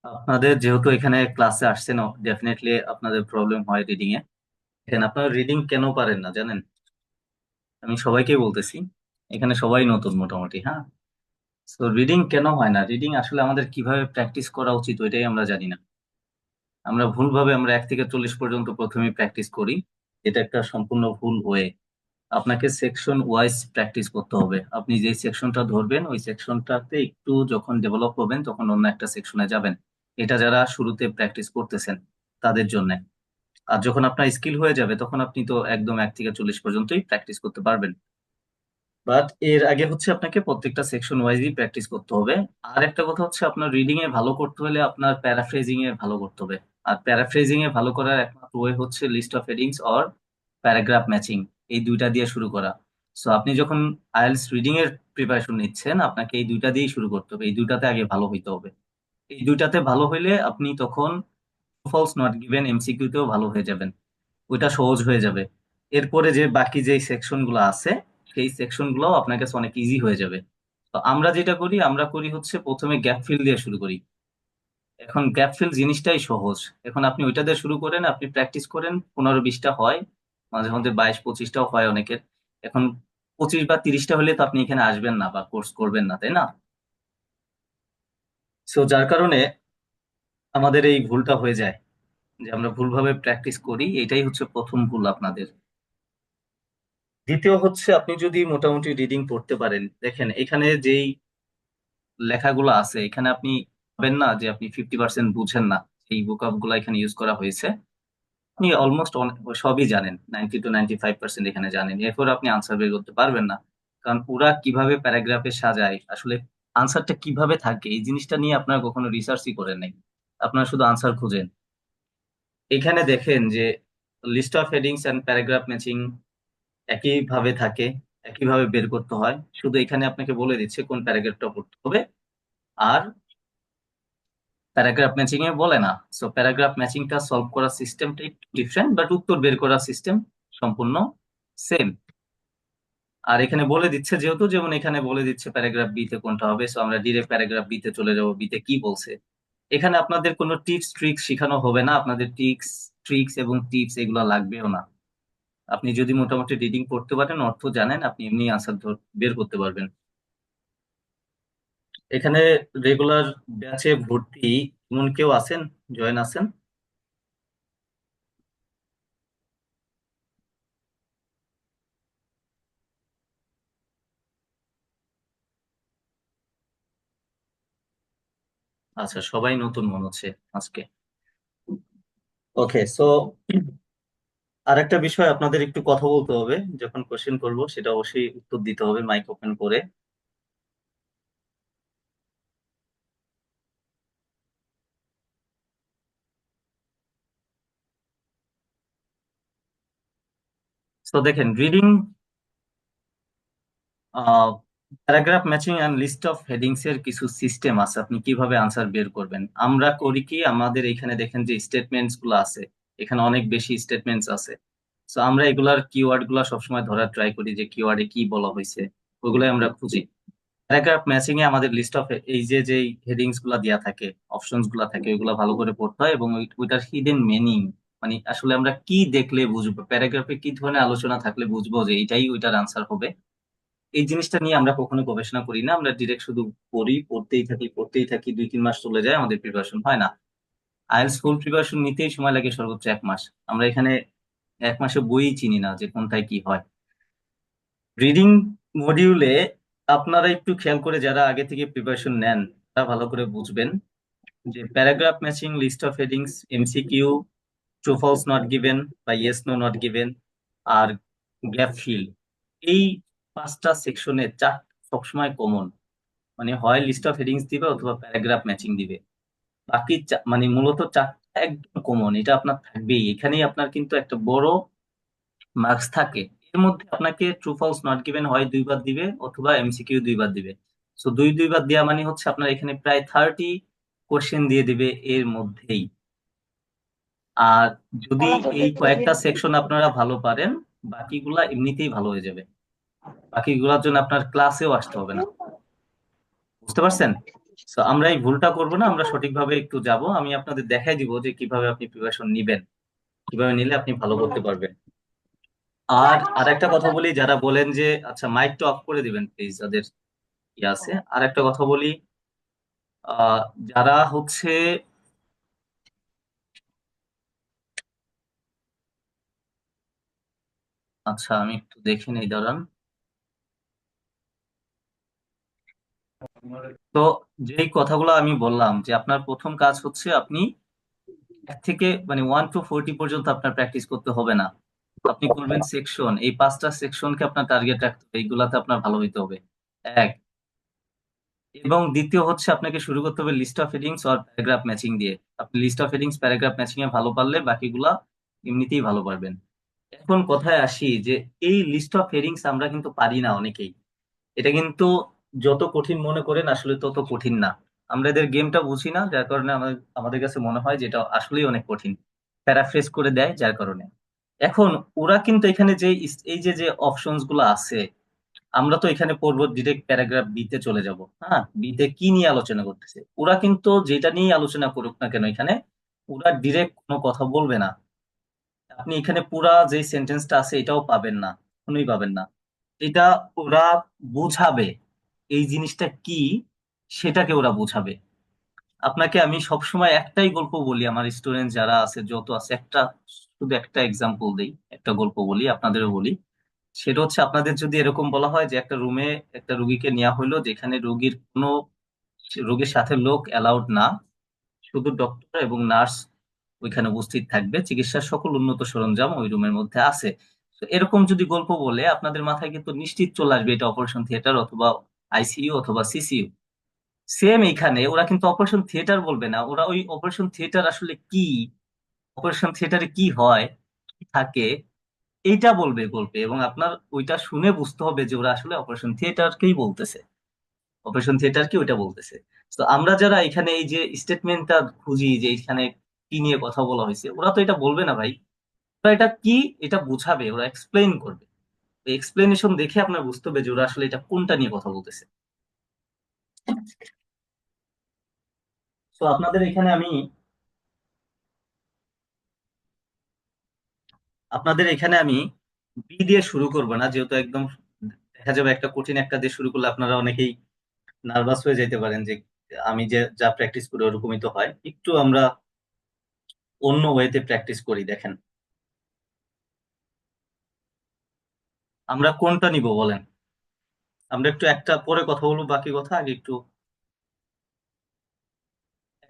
আপনাদের যেহেতু এখানে ক্লাসে আসছেন, ডেফিনেটলি আপনাদের প্রবলেম হয় রিডিং এ। এখানে আপনারা রিডিং কেন পারেন না জানেন? আমি সবাইকে বলতেছি, এখানে সবাই নতুন মোটামুটি, হ্যাঁ। তো রিডিং কেন হয় না, রিডিং আসলে আমাদের কিভাবে প্র্যাকটিস করা উচিত ওইটাই আমরা জানি না। আমরা ভুলভাবে আমরা 1 থেকে 40 পর্যন্ত প্রথমে প্র্যাকটিস করি। এটা একটা সম্পূর্ণ ভুল ওয়ে। আপনাকে সেকশন ওয়াইজ প্র্যাকটিস করতে হবে। আপনি যে সেকশনটা ধরবেন ওই সেকশনটাতে একটু যখন ডেভেলপ হবেন তখন অন্য একটা সেকশনে যাবেন। এটা যারা শুরুতে প্র্যাকটিস করতেছেন তাদের জন্য। আর যখন আপনার স্কিল হয়ে যাবে তখন আপনি তো একদম 1 থেকে 40 পর্যন্তই প্র্যাকটিস করতে পারবেন। বাট এর আগে হচ্ছে আপনাকে প্রত্যেকটা সেকশন ওয়াইজই প্র্যাকটিস করতে হবে। আর একটা কথা হচ্ছে, আপনার রিডিং এ ভালো করতে হলে আপনার প্যারাফ্রেজিং এ ভালো করতে হবে। আর প্যারাফ্রেজিং এ ভালো করার একমাত্র ওয়ে হচ্ছে list of headings or paragraph matching. এই দুইটা দিয়ে শুরু করা। সো আপনি যখন আইএলটিএস রিডিং এর প্রিপারেশন নিচ্ছেন, আপনাকে এই দুইটা দিয়েই শুরু করতে হবে, এই দুইটাতে আগে ভালো হইতে হবে। এই দুইটাতে ভালো হইলে আপনি তখন ফলস নট গিভেন এমসিকিউ তেও ভালো হয়ে যাবেন। ওইটা সহজ হয়ে যাবে। এরপরে যে বাকি যে সেকশন গুলো আছে, সেই সেকশন গুলো আপনার কাছে অনেক ইজি হয়ে যাবে। তো আমরা যেটা করি, আমরা করি হচ্ছে প্রথমে গ্যাপ ফিল দিয়ে শুরু করি। এখন গ্যাপ ফিল জিনিসটাই সহজ। এখন আপনি ওইটা দিয়ে শুরু করেন, আপনি প্র্যাকটিস করেন, 15-20টা হয়, মাঝে মধ্যে 22-25টাও হয় অনেকের। এখন 25 বা 30টা হলে তো আপনি এখানে আসবেন না বা কোর্স করবেন না, তাই না? সো যার কারণে আমাদের এই ভুলটা হয়ে যায়, যে আমরা ভুলভাবে প্র্যাকটিস করি। এটাই হচ্ছে প্রথম ভুল আপনাদের। দ্বিতীয় হচ্ছে, আপনি যদি মোটামুটি রিডিং পড়তে পারেন, দেখেন এখানে যেই লেখাগুলো আছে, এখানে আপনি পাবেন না যে আপনি 50% বুঝেন না। এই ভোকাব গুলো এখানে ইউজ করা হয়েছে, আপনি অলমোস্ট সবই জানেন, 90 to 95% এখানে জানেন। এরপর আপনি আনসার বের করতে পারবেন না, কারণ ওরা কিভাবে প্যারাগ্রাফে সাজায়, আসলে আনসারটা কিভাবে থাকে এই জিনিসটা নিয়ে আপনারা কখনো রিসার্চই করেন নাই। আপনারা শুধু আনসার খুঁজেন। এখানে দেখেন যে list of headings and paragraph matching একই ভাবে থাকে, একই ভাবে বের করতে হয়। শুধু এখানে আপনাকে বলে দিচ্ছে কোন প্যারাগ্রাফটা পড়তে হবে। আর প্যারাগ্রাফ ম্যাচিং এ বলে না। সো প্যারাগ্রাফ ম্যাচিংটা সলভ করার সিস্টেমটা একটু ডিফারেন্ট, বাট উত্তর বের করার সিস্টেম সম্পূর্ণ সেম। আর এখানে বলে দিচ্ছে যেহেতু, যেমন এখানে বলে দিচ্ছে প্যারাগ্রাফ বি তে কোনটা হবে, সো আমরা ডিরেক্ট প্যারাগ্রাফ বি তে চলে যাবো, বি তে কি বলছে। এখানে আপনাদের কোনো টিপস ট্রিক্স শেখানো হবে না, আপনাদের ট্রিক্স এবং টিপস এগুলো লাগবেও না। আপনি যদি মোটামুটি রিডিং পড়তে পারেন, অর্থ জানেন, আপনি এমনি আনসার বের করতে পারবেন। এখানে রেগুলার ব্যাচে ভর্তি এমন কেউ আছেন, জয়েন আছেন? আচ্ছা, সবাই নতুন মনে হচ্ছে আজকে। ওকে, সো আরেকটা বিষয় আপনাদের একটু কথা বলতে হবে। যখন কোশ্চেন করব সেটা অবশ্যই উত্তর দিতে হবে মাইক ওপেন করে। তো দেখেন, reading, paragraph matching and list of headings এর কিছু সিস্টেম আছে আপনি কিভাবে আনসার বের করবেন। আমরা করি কি, আমাদের এখানে দেখেন যে স্টেটমেন্টস গুলো আছে, এখানে অনেক বেশি স্টেটমেন্টস আছে। তো আমরা এগুলার কিওয়ার্ড গুলা সবসময় ধরার ট্রাই করি, যে কিওয়ার্ডে কি বলা হয়েছে, ওইগুলাই আমরা খুঁজি। প্যারাগ্রাফ ম্যাচিং এ আমাদের লিস্ট অফ এই যে যে হেডিংস গুলা দেওয়া থাকে, অপশনস গুলা থাকে, ওইগুলা ভালো করে পড়তে হয়, এবং ওইটার হিডেন মিনিং, মানে আসলে আমরা কি দেখলে বুঝবো, প্যারাগ্রাফে কি ধরনের আলোচনা থাকলে বুঝবো যে এটাই ওইটার আনসার হবে। এই জিনিসটা নিয়ে আমরা কখনো গবেষণা করি না, আমরা ডিরেক্ট শুধু পড়ি, পড়তেই থাকি 2-3 মাস চলে যায়, আমাদের প্রিপারেশন হয় না। আইএলটিএস ফুল প্রিপারেশন নিতেই সময় লাগে সর্বোচ্চ 1 মাস। আমরা এখানে 1 মাসে বই চিনি না যে কোনটায় কি হয়। রিডিং মডিউলে আপনারা একটু খেয়াল করে, যারা আগে থেকে প্রিপারেশন নেন, তারা ভালো করে বুঝবেন যে paragraph matching, list of headings, MCQ, true false not given বা ইয়েস নো নট গিভেন, আর গ্যাপ ফিল, এই 5টা সেকশনে 4 সবসময় কমন। মানে হয় লিস্ট অফ হেডিংস দিবে অথবা প্যারাগ্রাফ ম্যাচিং দিবে। বাকি মানে মূলত 4টা একদম কমন, এটা আপনার থাকবেই। এখানেই আপনার কিন্তু একটা বড় মার্কস থাকে। এর মধ্যে আপনাকে ট্রু ফলস নট গিভেন হয় 2 বার দিবে, অথবা এমসিকিউ 2 বার দিবে। সো 2 বার দেওয়া মানে হচ্ছে আপনার এখানে প্রায় 30 কোশ্চেন দিয়ে দিবে এর মধ্যেই। আর যদি এই কয়েকটা সেকশন আপনারা ভালো পারেন, বাকিগুলা এমনিতেই ভালো হয়ে যাবে। বাকিগুলোর জন্য আপনার ক্লাসেও আসতে হবে না। বুঝতে পারছেন? তো আমরা এই ভুলটা করবো না, আমরা সঠিকভাবে একটু যাব, আমি আপনাদের দেখাই দিব যে কিভাবে আপনি প্রিপারেশন নিবেন, কিভাবে নিলে আপনি ভালো করতে পারবেন। আর আরেকটা কথা বলি, যারা বলেন যে আচ্ছা মাইকটা অফ করে দিবেন প্লিজ, যাদের ইয়ে আছে। আর একটা কথা বলি, আহ যারা হচ্ছে, আচ্ছা আমি একটু দেখে নিই, দাঁড়ান। তো যেই কথাগুলো আমি বললাম যে আপনার প্রথম কাজ হচ্ছে আপনি এক থেকে মানে 1 to 40 পর্যন্ত আপনার প্র্যাকটিস করতে হবে না, আপনি করবেন সেকশন, এই 5টা সেকশনকে আপনার টার্গেট রাখতে হবে, এইগুলাতে আপনার ভালো হইতে হবে। এক, এবং দ্বিতীয় হচ্ছে আপনাকে শুরু করতে হবে লিস্ট অফ হেডিংস আর প্যারাগ্রাফ ম্যাচিং দিয়ে। আপনি list of headings paragraph matching এ ভালো পারলে বাকিগুলা এমনিতেই ভালো পারবেন। এখন কথায় আসি যে এই লিস্ট অফ হেডিংস আমরা কিন্তু পারি না অনেকেই, এটা কিন্তু যত কঠিন মনে করেন আসলে তত কঠিন না। আমরা এদের গেমটা বুঝি না, যার কারণে আমাদের আমাদের কাছে মনে হয় যে এটা আসলেই অনেক কঠিন, প্যারাফ্রেজ করে দেয় যার কারণে। এখন ওরা কিন্তু এখানে যে এই যে যে অপশনস গুলো আছে, আমরা তো এখানে পড়বো ডিরেক্ট প্যারাগ্রাফ বি তে চলে যাব। হ্যাঁ, বি তে কি নিয়ে আলোচনা করতেছে, ওরা কিন্তু যেটা নিয়ে আলোচনা করুক না কেন এখানে, ওরা ডিরেক্ট কোনো কথা বলবে না। আপনি এখানে পুরা যে সেন্টেন্সটা আছে এটাও পাবেন না, কোনোই পাবেন না। এটা ওরা বোঝাবে, এই জিনিসটা কি সেটাকে ওরা বোঝাবে আপনাকে। আমি সবসময় একটাই গল্প বলি, আমার স্টুডেন্ট যারা আছে যত আছে, শুধু একটা এক্সাম্পল দিই, একটা গল্প বলি আপনাদেরও বলি। সেটা হচ্ছে, আপনাদের যদি এরকম বলা হয় যে একটা রুমে একটা রুগীকে নেওয়া হলো, যেখানে রোগীর সাথে লোক অ্যালাউড না, শুধু ডক্টর এবং নার্স ওইখানে উপস্থিত থাকবে, চিকিৎসার সকল উন্নত সরঞ্জাম ওই রুমের মধ্যে আছে। তো এরকম যদি গল্প বলে আপনাদের মাথায় কিন্তু নিশ্চিত চলে আসবে এটা অপারেশন থিয়েটার অথবা আইসিইউ অথবা সিসিইউ। সেম এখানে ওরা কিন্তু অপারেশন থিয়েটার বলবে না, ওরা ওই অপারেশন থিয়েটার আসলে কি, অপারেশন থিয়েটারে কি হয়, কি থাকে, এইটা বলবে গল্পে, এবং আপনার ওইটা শুনে বুঝতে হবে যে ওরা আসলে অপারেশন থিয়েটারকেই বলতেছে, অপারেশন থিয়েটার কি ওইটা বলতেছে। তো আমরা যারা এখানে এই যে স্টেটমেন্টটা খুঁজি যে এখানে কি নিয়ে কথা বলা হয়েছে, ওরা তো এটা বলবে না ভাই, ওরা এটা কি এটা বুঝাবে, ওরা এক্সপ্লেইন করবে। এক্সপ্লেনেশন দেখে আপনার বুঝতে হবে যে ওরা আসলে এটা কোনটা নিয়ে কথা বলতেছে। তো আপনাদের এখানে আমি বি দিয়ে শুরু করব না, যেহেতু একদম দেখা যাবে একটা কঠিন একটা দিয়ে শুরু করলে আপনারা অনেকেই নার্ভাস হয়ে যেতে পারেন যে আমি যে যা প্র্যাকটিস করি ওরকমই তো হয়, একটু আমরা অন্য ওয়েতে প্র্যাকটিস করি। দেখেন আমরা কোনটা নিব বলেন, আমরা একটু একটা পরে কথা বলবো, বাকি কথা আগে একটু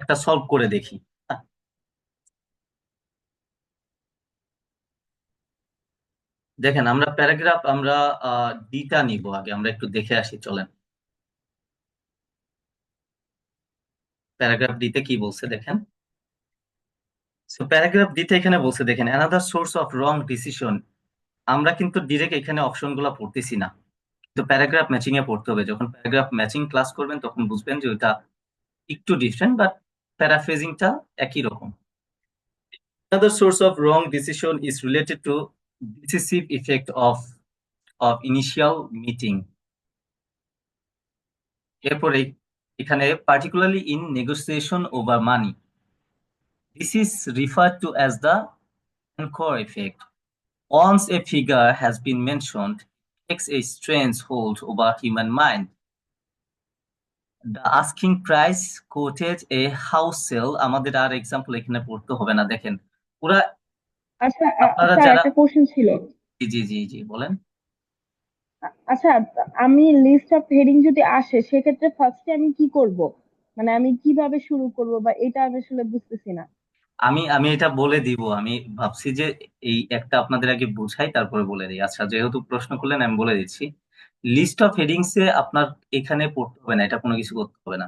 একটা সলভ করে দেখি। আহ, দেখেন আমরা প্যারাগ্রাফ আমরা ডিটা নিব, আগে আমরা একটু দেখে আসি চলেন। প্যারাগ্রাফ ডিতে কি বলছে দেখেন। সো প্যারাগ্রাফ ডিতে এখানে বলছে দেখেন, another source of wrong decision. আমরা কিন্তু ডিরেক্ট এখানে অপশন গুলা পড়তেছি না, তো প্যারাগ্রাফ ম্যাচিং এ পড়তে হবে। যখন প্যারাগ্রাফ ম্যাচিং ক্লাস করবেন তখন বুঝবেন যে ওইটা একটু ডিফারেন্ট, বাট প্যারাফ্রেজিংটা একই রকম। Another source of wrong decision is related to decisive effect of initial meeting. এরপরে এখানে particularly in negotiation over money. This is referred to as the anchor effect. Once a figure has been mentioned, it takes a strange hold over human mind. The asking price quoted a house sale, আমাদের আর example এখানে পড়তে হবে না। দেখেন ওরা, আচ্ছা, আপনারা sir যারা, একটা কোশ্চেন ছিল। জি জি জি জি বলেন। আচ্ছা, আমি লিস্ট অফ হেডিং যদি আসে সেক্ষেত্রে ফার্স্টে আমি কি করব? মানে আমি কিভাবে শুরু করব, বা এটা আমি আসলে বুঝতেছি না। আমি আমি এটা বলে দিব, আমি ভাবছি যে এই একটা আপনাদের আগে বুঝাই তারপরে বলে দিই। আচ্ছা যেহেতু প্রশ্ন করলেন আমি বলে দিচ্ছি। লিস্ট অফ হেডিংস এ আপনার এখানে পড়তে হবে না, এটা কোনো কিছু করতে হবে না।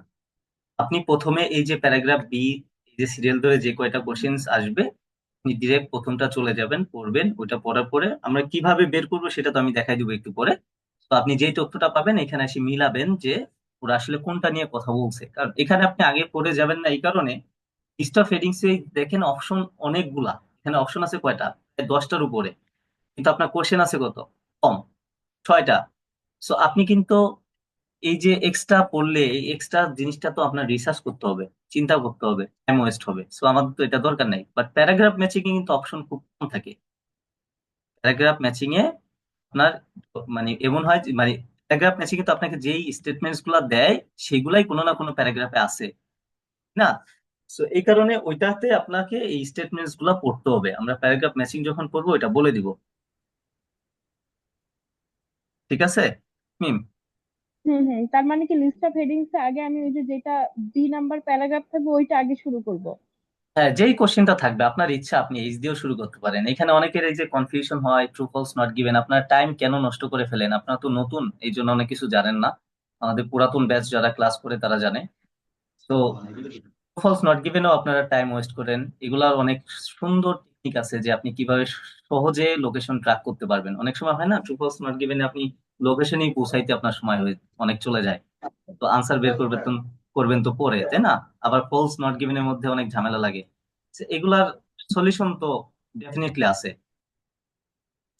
আপনি প্রথমে এই যে প্যারাগ্রাফ বি, এই যে সিরিয়াল ধরে যে কয়টা কোশ্চেন্স আসবে, আপনি ডিরেক্ট প্রথমটা চলে যাবেন, পড়বেন। ওইটা পড়ার পরে আমরা কিভাবে বের করবো সেটা তো আমি দেখাই দিব একটু পরে। তো আপনি যেই তথ্যটা পাবেন এখানে এসে মিলাবেন যে ওরা আসলে কোনটা নিয়ে কথা বলছে, কারণ এখানে আপনি আগে পড়ে যাবেন না এই কারণে। লিস্ট অফ হেডিংস এ দেখেন অপশন অনেকগুলা, এখানে অপশন আছে কয়টা, প্রায় 10টার উপরে, কিন্তু আপনার কোশ্চেন আছে কত, কম, 6টা। সো আপনি কিন্তু এই যে এক্সট্রা পড়লে এই এক্সট্রা জিনিসটা তো আপনার রিসার্চ করতে হবে, চিন্তা করতে হবে, টাইম ওয়েস্ট হবে। সো আমাদের তো এটা দরকার নাই। বাট প্যারাগ্রাফ ম্যাচিং এ কিন্তু অপশন খুব কম থাকে। প্যারাগ্রাফ ম্যাচিং এ আপনার মানে এমন হয় যে মানে প্যারাগ্রাফ ম্যাচিং এ তো আপনাকে যেই স্টেটমেন্টস গুলা দেয় সেগুলাই কোনো না কোনো প্যারাগ্রাফে আছে, না? সো এই কারণে ওইটাতে আপনাকে এই স্টেটমেন্টস গুলা পড়তে হবে। আমরা প্যারাগ্রাফ ম্যাচিং যখন পড়বো এটা বলে দিব। ঠিক আছে মিম? হুম হুম, তার মানে কি লিস্ট অফ হেডিংস আগে আমি ওই যে যেটা ডি নাম্বার প্যারাগ্রাফ থাকবে ওইটা আগে শুরু করব? হ্যাঁ, যেই কোশ্চেনটা থাকবে আপনার ইচ্ছা আপনি এইচ দিয়েও শুরু করতে পারেন। এখানে অনেকের এই যে কনফিউশন হয়, ট্রু ফলস নট গিভেন, আপনার টাইম কেন নষ্ট করে ফেলেন? আপনারা তো নতুন, এই জন্য অনেক কিছু জানেন না। আমাদের পুরাতন ব্যাচ যারা ক্লাস করে তারা জানে। তো ট্রু ফলস নট গিভেনও আপনারা টাইম ওয়েস্ট করেন। এগুলার অনেক সুন্দর টেকনিক আছে যে আপনি কিভাবে সহজে লোকেশন ট্র্যাক করতে পারবেন। অনেক সময় হয় না, ট্রু ফলস নট গিভেনে আপনি লোকেশনেই পৌঁছাইতে আপনার সময় হয়ে অনেক চলে যায়। তো আনসার বের করবেন তো পরে, তাই না? আবার ফলস নট গিভেন এর মধ্যে অনেক ঝামেলা লাগে। তো এগুলার সলিউশন তো ডেফিনেটলি আছে।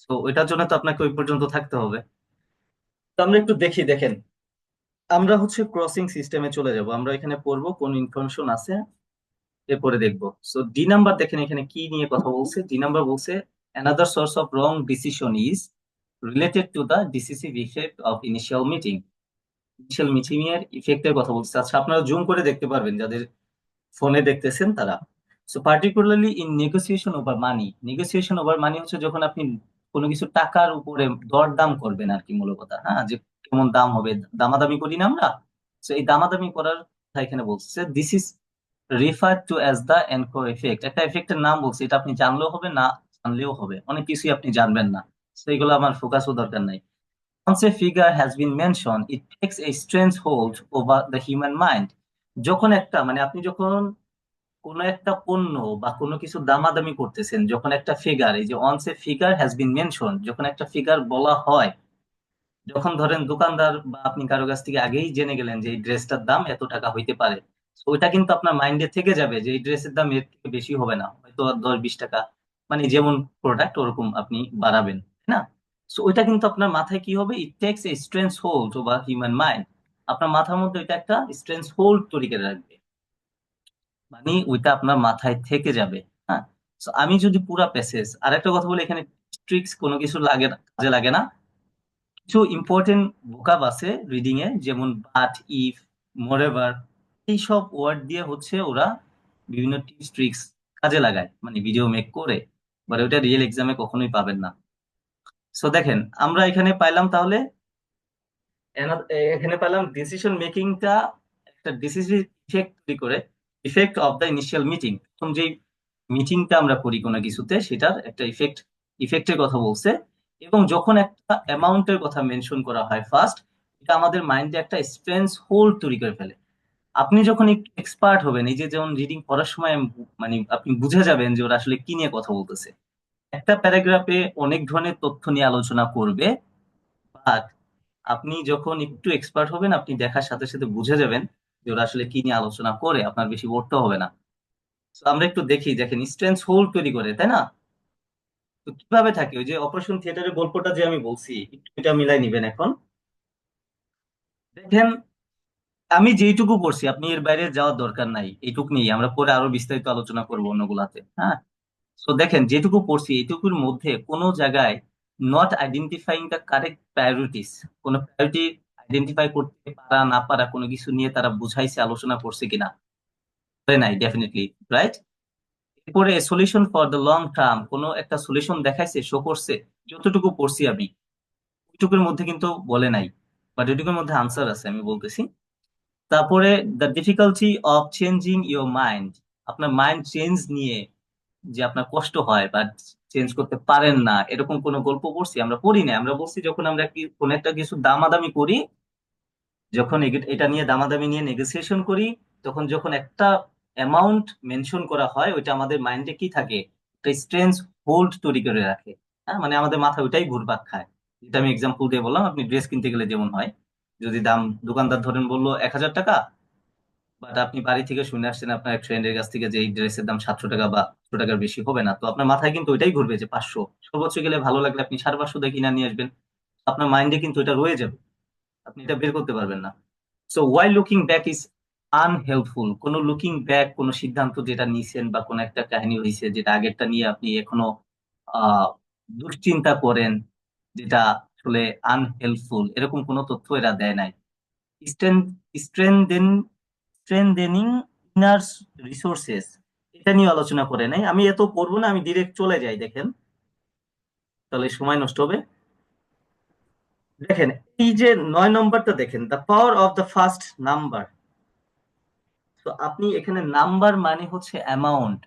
তো ওইটার জন্য তো আপনাকে ওই পর্যন্ত থাকতে হবে। তো আমরা একটু দেখি, দেখেন, আমরা হচ্ছে ক্রসিং সিস্টেমে চলে যাব। আমরা এখানে পড়বো কোন ইনফরমেশন আছে, এরপরে দেখবো। সো ডি নাম্বার দেখেন এখানে কি নিয়ে কথা বলছে। ডি নাম্বার বলছে another source of wrong decision is related to the decisive effect of initial meeting. Initial meeting এর ইফেক্টের কথা বলছে। আচ্ছা, আপনারা জুম করে দেখতে পারবেন যাদের ফোনে দেখতেছেন তারা। So particularly in negotiation over money, negotiation over money হচ্ছে যখন আপনি কোনো কিছু টাকার উপরে দরদাম করবেন আর কি, মূল কথা। হ্যাঁ, যে কেমন দাম হবে, দামাদামি করি না আমরা? তো এই দামাদামি করার কথা এখানে বলছে। This is refer to as the Anchor effect. একটা এফেক্টের নাম বলছে, এটা আপনি জানলেও হবে, না জানলেও হবে, অনেক কিছুই আপনি জানবেন না। তো এগুলো আমার ফোকাসও দরকার নাই। Once a figure has been mentioned, it takes a strange hold over the human mind. যখন একটা মানে আপনি যখন কোন একটা পণ্য বা কোনো কিছু দামাদামি করতেছেন, যখন একটা ফিগার, এই যে once a figure has been mentioned, যখন একটা ফিগার বলা হয়, যখন ধরেন দোকানদার বা আপনি কারো কাছ থেকে আগেই জেনে গেলেন যে এই ড্রেসটার দাম এত টাকা হইতে পারে, তো ওইটা কিন্তু আপনার মাইন্ডে থেকে যাবে যে এই ড্রেসের দাম এর থেকে বেশি হবে না, হয়তো আর 10-20 টাকা, মানে যেমন প্রোডাক্ট ওরকম আপনি বাড়াবেন, তাই না? তো ওইটা কিন্তু আপনার মাথায় কি হবে, ইট takes a strange hold over human mind. আপনার মাথার মধ্যে এটা একটা স্ট্রেঞ্জ হোল্ড তৈরি করে রাখবে, মানে ওইটা আপনার মাথায় থেকে যাবে। হ্যাঁ। তো আমি যদি পুরা প্যাসেজ, আর একটা কথা বলি, এখানে ট্রিক্স কোনো কিছু লাগে না, কাজে লাগে না। কিছু ইম্পর্টেন্ট ভোকাব আছে রিডিং এ, যেমন বাট, ইফ, মোরেভার, এইসব ওয়ার্ড দিয়ে হচ্ছে ওরা বিভিন্ন টিপস ট্রিক্স কাজে লাগায়, মানে ভিডিও মেক করে। বাট ওটা রিয়েল এক্সামে কখনোই পাবেন না। সো দেখেন, আমরা এখানে পাইলাম তাহলে এখানে পেলাম ডিসিশন মেকিংটা একটা ডিসিসিভ ইফেক্ট তৈরি করে, effect of the initial meeting. প্রথম যে মিটিংটা আমরা করি কোনো কিছুতে, সেটার একটা ইফেক্টের কথা বলছে। এবং যখন একটা অ্যামাউন্টের কথা মেনশন করা হয় ফার্স্ট, এটা আমাদের মাইন্ডে একটা স্ট্রেঞ্জ হোল্ড তৈরি করে ফেলে। আপনি যখন একটু এক্সপার্ট হবেন, এই যে যেমন রিডিং পড়ার সময় মানে আপনি বুঝে যাবেন যে ওরা আসলে কি নিয়ে কথা বলতেছে। একটা প্যারাগ্রাফে অনেক ধরনের তথ্য নিয়ে আলোচনা করবে, বাট আপনি যখন একটু এক্সপার্ট হবেন, আপনি দেখার সাথে সাথে বুঝে যাবেন যে ওরা আসলে কি নিয়ে আলোচনা করে, আপনার বেশি পড়তে হবে না। তো আমরা একটু দেখি, দেখেন স্ট্রেঞ্জ হোল্ড তৈরি করে, তাই না? তো কিভাবে থাকে ওই যে অপারেশন থিয়েটারের গল্পটা যে আমি বলছি, একটু এটা মিলাই নিবেন এখন। দেখেন, আমি যেইটুকু পড়ছি আপনি এর বাইরে যাওয়ার দরকার নাই, এইটুকু নিয়ে আমরা পরে আরো বিস্তারিত আলোচনা করবো অন্যগুলাতে। হ্যাঁ। তো দেখেন, যেটুকু পড়ছি এইটুকুর মধ্যে কোনো জায়গায় not identifying the correct priorities, কোনো প্রায়োরিটি আইডেন্টিফাই করতে পারা না পারা কোনো কিছু নিয়ে তারা বুঝাইছে, আলোচনা করছে কিনা? করে নাই, ডেফিনেটলি। রাইট। এরপরে solution for the long term, কোনো একটা সলিউশন দেখাইছে, শো করছে। যতটুকু পড়ছি আমি ওইটুকুর মধ্যে কিন্তু বলে নাই, বাট ওইটুকুর মধ্যে আনসার আছে, আমি বলতেছি। তারপরে the difficulty of changing your mind, আপনার মাইন্ড চেঞ্জ নিয়ে যে আপনার কষ্ট হয় বা চেঞ্জ করতে পারেন না, এরকম কোন গল্প পড়ছি? আমরা পড়ি না। আমরা বলছি যখন আমরা কোন একটা কিছু দামাদামি করি, যখন এটা নিয়ে দামাদামি নিয়ে নেগোসিয়েশন করি, তখন যখন একটা অ্যামাউন্ট মেনশন করা হয়, ওইটা আমাদের মাইন্ডে কি থাকে, একটা স্ট্রেঞ্জ হোল্ড তৈরি করে রাখে। হ্যাঁ, মানে আমাদের মাথায় ওইটাই ঘুরপাক খায়। যেটা আমি এক্সাম্পল দিয়ে বললাম, আপনি ড্রেস কিনতে গেলে যেমন হয়, যদি দাম, দোকানদার ধরেন বললো 1,000 টাকা, বাট আপনি বাড়ি থেকে শুনে আসছেন আপনার এক ফ্রেন্ডের কাছ থেকে যে এই ড্রেসের দাম 700 টাকা বা 800 টাকার বেশি হবে না, তো আপনার মাথায় কিন্তু ওইটাই ঘুরবে যে 500, সর্বোচ্চ গেলে ভালো লাগলে আপনি 550 দিয়ে কিনা নিয়ে আসবেন। আপনার মাইন্ডে কিন্তু এটা রয়ে যাবে। আপনি এটা বের করতে পারবেন না। So why looking back is unhelpful. কোনো লুকিং ব্যাক, কোনো সিদ্ধান্ত যেটা নিছেন বা কোনো একটা কাহিনী হয়েছে যেটা আগেরটা নিয়ে আপনি এখনো আহ দুশ্চিন্তা করেন, যেটা আসলে আনহেল্পফুল, এরকম কোনো তথ্য এরা দেয় নাই। স্ট্রেনদেন স্ট্রেনদেনিং ইনার রিসোর্সেস, এটা নিয়ে আলোচনা করে নাই। আমি এত পড়বো না, আমি ডিরেক্ট চলে যাই, দেখেন তাহলে সময় নষ্ট হবে। দেখেন এই যে 9 নম্বরটা দেখেন, the power of the first number. তো আপনি এখানে নাম্বার মানে হচ্ছে অ্যামাউন্ট।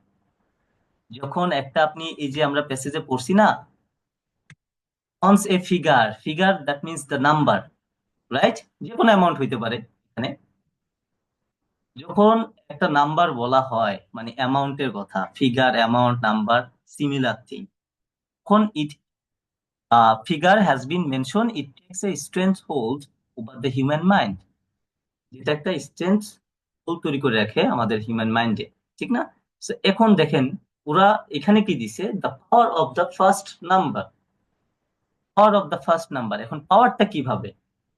যখন একটা আপনি এই যে আমরা প্যাসেজে পড়ছি না, once a figure, figure that means the number, right? যে কোনো অ্যামাউন্ট হইতে পারে এখানে। যখন একটা নাম্বার বলা হয় মানে অ্যামাউন্টের কথা, figure, amount, number, similar thing, তখন it figure has been mention, it takes a strange hold over the human mind. যেটা একটা স্ট্রেঞ্জ হোল্ড তৈরি করে রাখে আমাদের হিউম্যান মাইন্ডে, ঠিক না? So, এখন দেখেন ওরা এখানে কি দিছে, the power of the first number. Power of the first number, এখন পাওয়ারটা কিভাবে?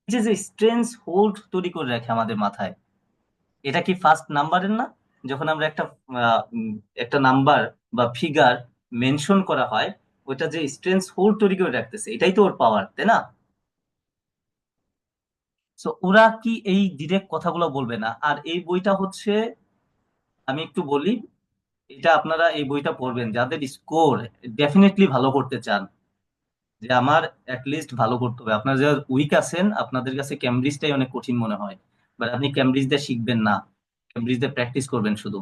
এই যে যে স্ট্রেঞ্জ হোল্ড তৈরি করে রাখে আমাদের মাথায়, এটা কি ফার্স্ট নাম্বারের না? যখন আমরা একটা নাম্বার বা ফিগার মেনশন করা হয়, ওইটা যে স্ট্রেঞ্জ হোল্ড তৈরি করে রাখতেছে, এটাই তো ওর পাওয়ার, তাই না? সো ওরা কি এই ডিরেক্ট কথাগুলো বলবে না? আর এই বইটা হচ্ছে, আমি একটু বলি, এটা আপনারা এই বইটা পড়বেন যাদের স্কোর ডেফিনেটলি ভালো করতে চান, যে আমার লিস্ট ভালো করতে হবে। আপনারা যারা উইক আছেন, আপনাদের কাছে ক্যামব্রিজটাই অনেক কঠিন মনে হয়, বাট আপনি ক্যামব্রিজ দিয়ে শিখবেন না, ক্যামব্রিজ দিয়ে প্র্যাকটিস করবেন শুধু।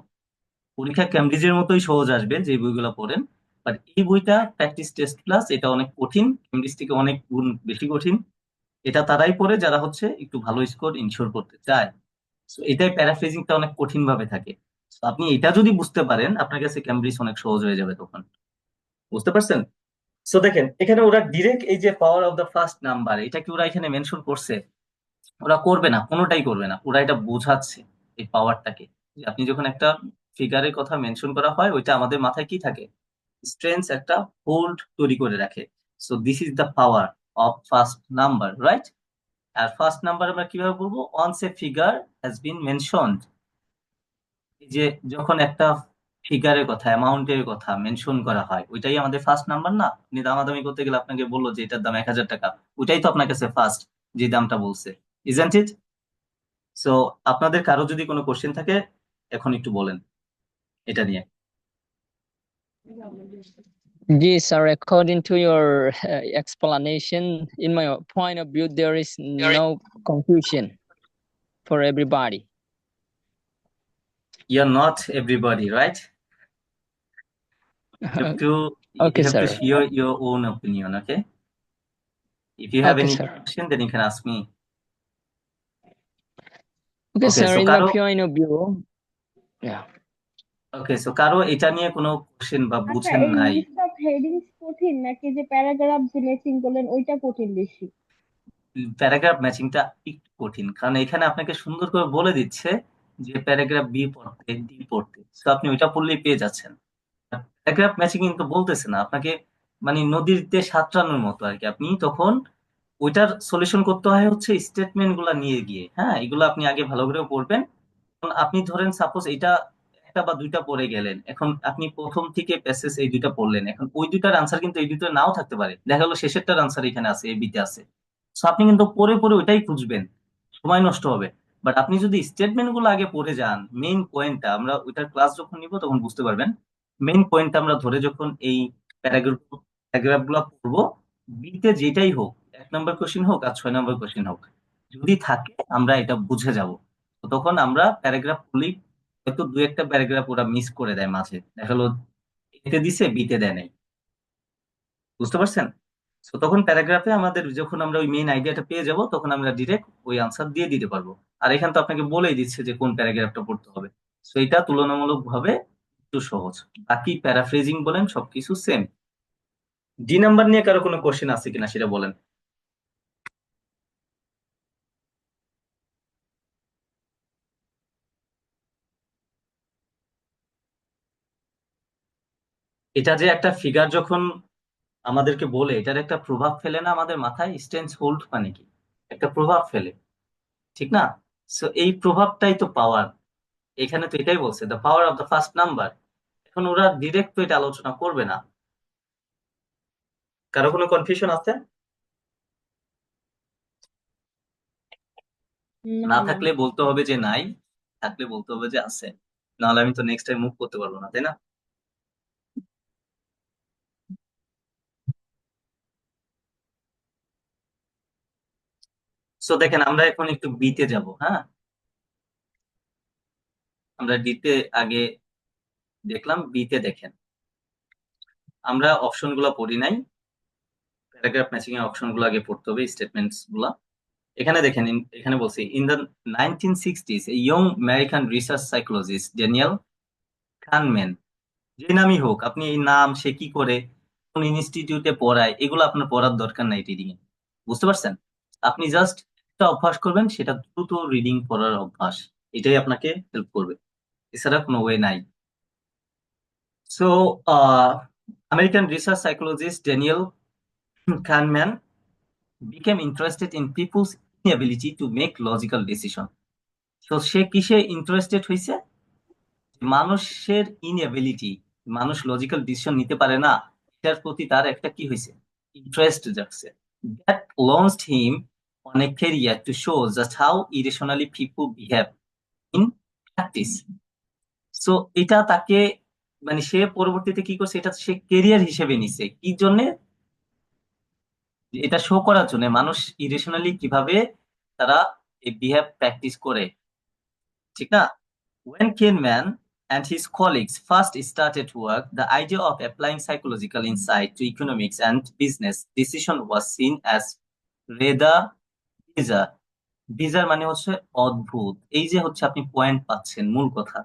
পরীক্ষা ক্যামব্রিজের মতোই সহজ আসবে যে বইগুলো পড়েন, বাট এই বইটা প্র্যাকটিস টেস্ট প্লাস, এটা অনেক কঠিন, ক্যামব্রিজ থেকে অনেক গুণ বেশি কঠিন। এটা তারাই পড়ে যারা হচ্ছে একটু ভালো স্কোর ইনশিওর করতে চায়। So, এটাই প্যারাফ্রেজিংটা অনেক কঠিন ভাবে থাকে। So, আপনি এটা যদি বুঝতে পারেন, আপনার কাছে ক্যামব্রিজ অনেক সহজ হয়ে যাবে তখন। বুঝতে পারছেন? সো দেখেন এখানে ওরা ডিরেক্ট এই যে power of the first number, এটা কি ওরা এখানে মেনশন করছে? ওরা করবে না, কোনোটাই করবে না। ওরা এটা বোঝাচ্ছে এই পাওয়ারটাকে, যে আপনি যখন একটা ফিগারের কথা মেনশন করা হয়, ওইটা আমাদের মাথায় কি থাকে, স্ট্রেংথ একটা হোল্ড তৈরি করে রাখে। So this is the power of first number, right? আর ফার্স্ট নাম্বার আমরা কিভাবে বলবো? Once a figure has been mentioned. এই যে যখন একটা ফিগারের কথা, অ্যামাউন্টের কথা মেনশন করা হয়, ওইটাই আমাদের ফার্স্ট নাম্বার না? আপনি দামাদামি করতে গেলে আপনাকে বললো যে এটার দাম 1,000 টাকা, ওইটাই তো আপনার কাছে ফার্স্ট, যে দামটা বলছে, ইজন্ট ইট? সো আপনাদের কারো যদি কোনো কোশ্চেন থাকে, এখন একটু বলেন এটা নিয়ে। Yes, sir. According to your explanation, in my point of view, there is no confusion for everybody. You're not everybody, right? You have to Okay, you have to sir. share your own opinion, okay? If you have Okay, any sir. question, then you can ask me. Okay, okay sir. So In my কারো point of view, yeah. কারো এটা নিয়ে কোনো question বা আচ্ছা, বুঝেন এই নাই? লিস্ট অফ হেডিংস কঠিন নাকি যে প্যারাগ্রাফ যে ম্যাচিং করলেন ওইটা কঠিন বেশি? প্যারাগ্রাফ ম্যাচিংটা একটু কঠিন, কারণ এখানে আপনাকে সুন্দর করে বলে দিচ্ছে যে প্যারাগ্রাফ বি পড়তে, ডি পড়তে, তো আপনি ওইটা পড়লেই পেয়ে যাচ্ছেন। প্যারাগ্রাফ ম্যাচিং কিন্তু বলতেছে না আপনাকে, মানে নদীতে সাঁতরানোর মতো আর কি। আপনি তখন ওইটার সলিউশন করতে হয় হচ্ছে স্টেটমেন্ট গুলা নিয়ে গিয়ে, হ্যাঁ, এগুলো আপনি আগে ভালো করে পড়বেন। এখন আপনি ধরেন সাপোজ এটা একটা বা দুইটা পড়ে গেলেন, এখন আপনি প্রথম থেকে প্যাসেজ এই দুইটা পড়লেন, এখন ওই দুইটার আনসার কিন্তু এই দুইটা নাও থাকতে পারে, দেখা গেলো শেষেরটার আনসার এখানে আছে, এই বিতে আছে। তো আপনি কিন্তু পড়ে পড়ে ওইটাই খুঁজবেন, সময় নষ্ট হবে। বাট আপনি যদি স্টেটমেন্ট গুলো আগে পড়ে যান, মেইন পয়েন্টটা আমরা ওইটার ক্লাস যখন নিব তখন বুঝতে পারবেন, মেইন পয়েন্টটা আমরা ধরে যখন এই প্যারাগ্রাফ প্যারাগ্রাফ গুলো পড়বো, বিতে যেটাই হোক, 1 নম্বর কোশ্চেন হোক আর 6 নম্বর কোশ্চেন হোক, যদি থাকে আমরা এটা বুঝে যাব। তো তখন আমরা প্যারাগ্রাফ পড়লেই হয়তো দু একটা প্যারাগ্রাফ ওরা মিস করে দেয় মাঝে, দেখা গেলো এতে দিছে বিতে দেয় নাই। বুঝতে পারছেন? তো তখন প্যারাগ্রাফে আমাদের যখন আমরা ওই মেইন আইডিয়াটা পেয়ে যাব, তখন আমরা ডিরেক্ট ওই আনসার দিয়ে দিতে পারবো। আর এখানে তো আপনাকে বলেই দিচ্ছে যে কোন প্যারাগ্রাফটা পড়তে হবে। তো এটা তুলনামূলক ভাবে একটু সহজ। বাকি প্যারাফ্রেজিং বলেন সবকিছু সেম। ডি নাম্বার নিয়ে কারো কোনো কোশ্চেন আছে কিনা সেটা বলেন। এটা যে একটা ফিগার যখন আমাদেরকে বলে, এটার একটা প্রভাব ফেলে না আমাদের মাথায়, স্টেন্স হোল্ড মানে কি? একটা প্রভাব ফেলে, ঠিক না? সো এই প্রভাবটাই তো পাওয়ার, এখানে তো এটাই বলছে the power of the first number. এখন ওরা ডিরেক্ট তো এটা আলোচনা করবে না। কারো কোনো কনফিউশন আছে? না না না। থাকলে বলতে হবে যে নাই, থাকলে বলতে হবে যে আছে, নাহলে আমি তো নেক্সট টাইম মুভ করতে পারবো না, তাই না? সো দেখেন আমরা এখন একটু বিতে যাব, হ্যাঁ? আমরা ডিতে আগে দেখলাম, বিতে দেখেন আমরা অপশন গুলা পড়ি নাই, প্যারাগ্রাফ ম্যাচিং এর অপশন গুলো আগে পড়তে হবে, স্টেটমেন্টস গুলা। এখানে দেখেন এখানে বলছি in the 1960s a young American research psychologist Daniel Kahneman, যে নামই হোক, আপনি এই নাম, সে কি করে, কোন ইনস্টিটিউটে পড়ায়, এগুলো আপনার পড়ার দরকার নাই রিডিং এ, বুঝতে পারছেন? আপনি জাস্ট একটা অভ্যাস করবেন, সেটা দ্রুত রিডিং পড়ার অভ্যাস, এটাই আপনাকে হেল্প করবে, এছাড়া কোনো ওয়ে নাই। So American research psychologist Daniel Kahneman became interested in people's inability to make logical decision. তো সে কিসে ইন্টারেস্টেড হয়েছে? মানুষের ইনএবিলিটি, মানুষ লজিক্যাল ডিসিশন নিতে পারে না, এটার প্রতি তার একটা কি হয়েছে, ইন্টারেস্ট জাগছে। That launched him on a career to show just how irrationally people behave in practice. So এটা তাকে, মানে সে পরবর্তীতে কি করছে, এটা সে কেরিয়ার হিসেবে নিছে কি জন্য, এটা শো করার জন্য মানুষ ইরেশনালি কিভাবে তারা বিহেভ প্র্যাকটিস করে, ঠিক না? When Kahneman and his colleagues first started work, the idea of applying psychological insight to economics and business decision was seen as rather bizarre. bizarre মানে হচ্ছে অদ্ভুত, এই যে হচ্ছে আপনি পয়েন্ট পাচ্ছেন, মূল কথা।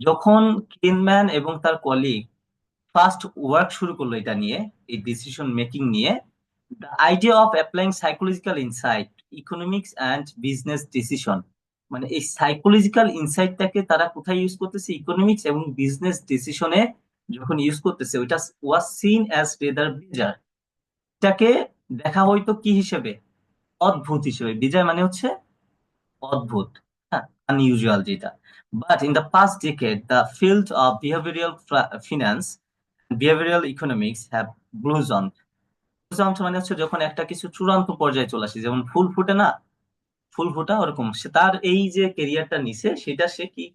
যখন কেনম্যান এবং তার কলিগ ফার্স্ট ওয়ার্ক শুরু করলো এটা নিয়ে, এই ডিসিশন মেকিং নিয়ে, the idea of applying psychological insight economics and business decision, মানে এই সাইকোলজিক্যাল ইনসাইটটাকে তারা কোথায় ইউজ করতেছে, ইকোনমিক্স এবং বিজনেস ডিসিশনে যখন ইউজ করতেছে, ওইটা was seen as rather bizarre, এটাকে দেখা হয়তো কি হিসেবে, অদ্ভুত হিসেবে। বিজয় মানে হচ্ছে অদ্ভুত, হ্যাঁ, আনইউজুয়াল যেটা। But in the past decade the field of behavioural finance, behavioural economics have blossomed. Blossomed মানে হচ্ছে যখন একটা কিছু চূড়ান্ত পর্যায়ে চলে আসে, যেমন ফুল ফুটে না, ফুল ফোটা ওরকম, সে তার এই যে কেরিয়ারটা নিছে, সেটা সে কি,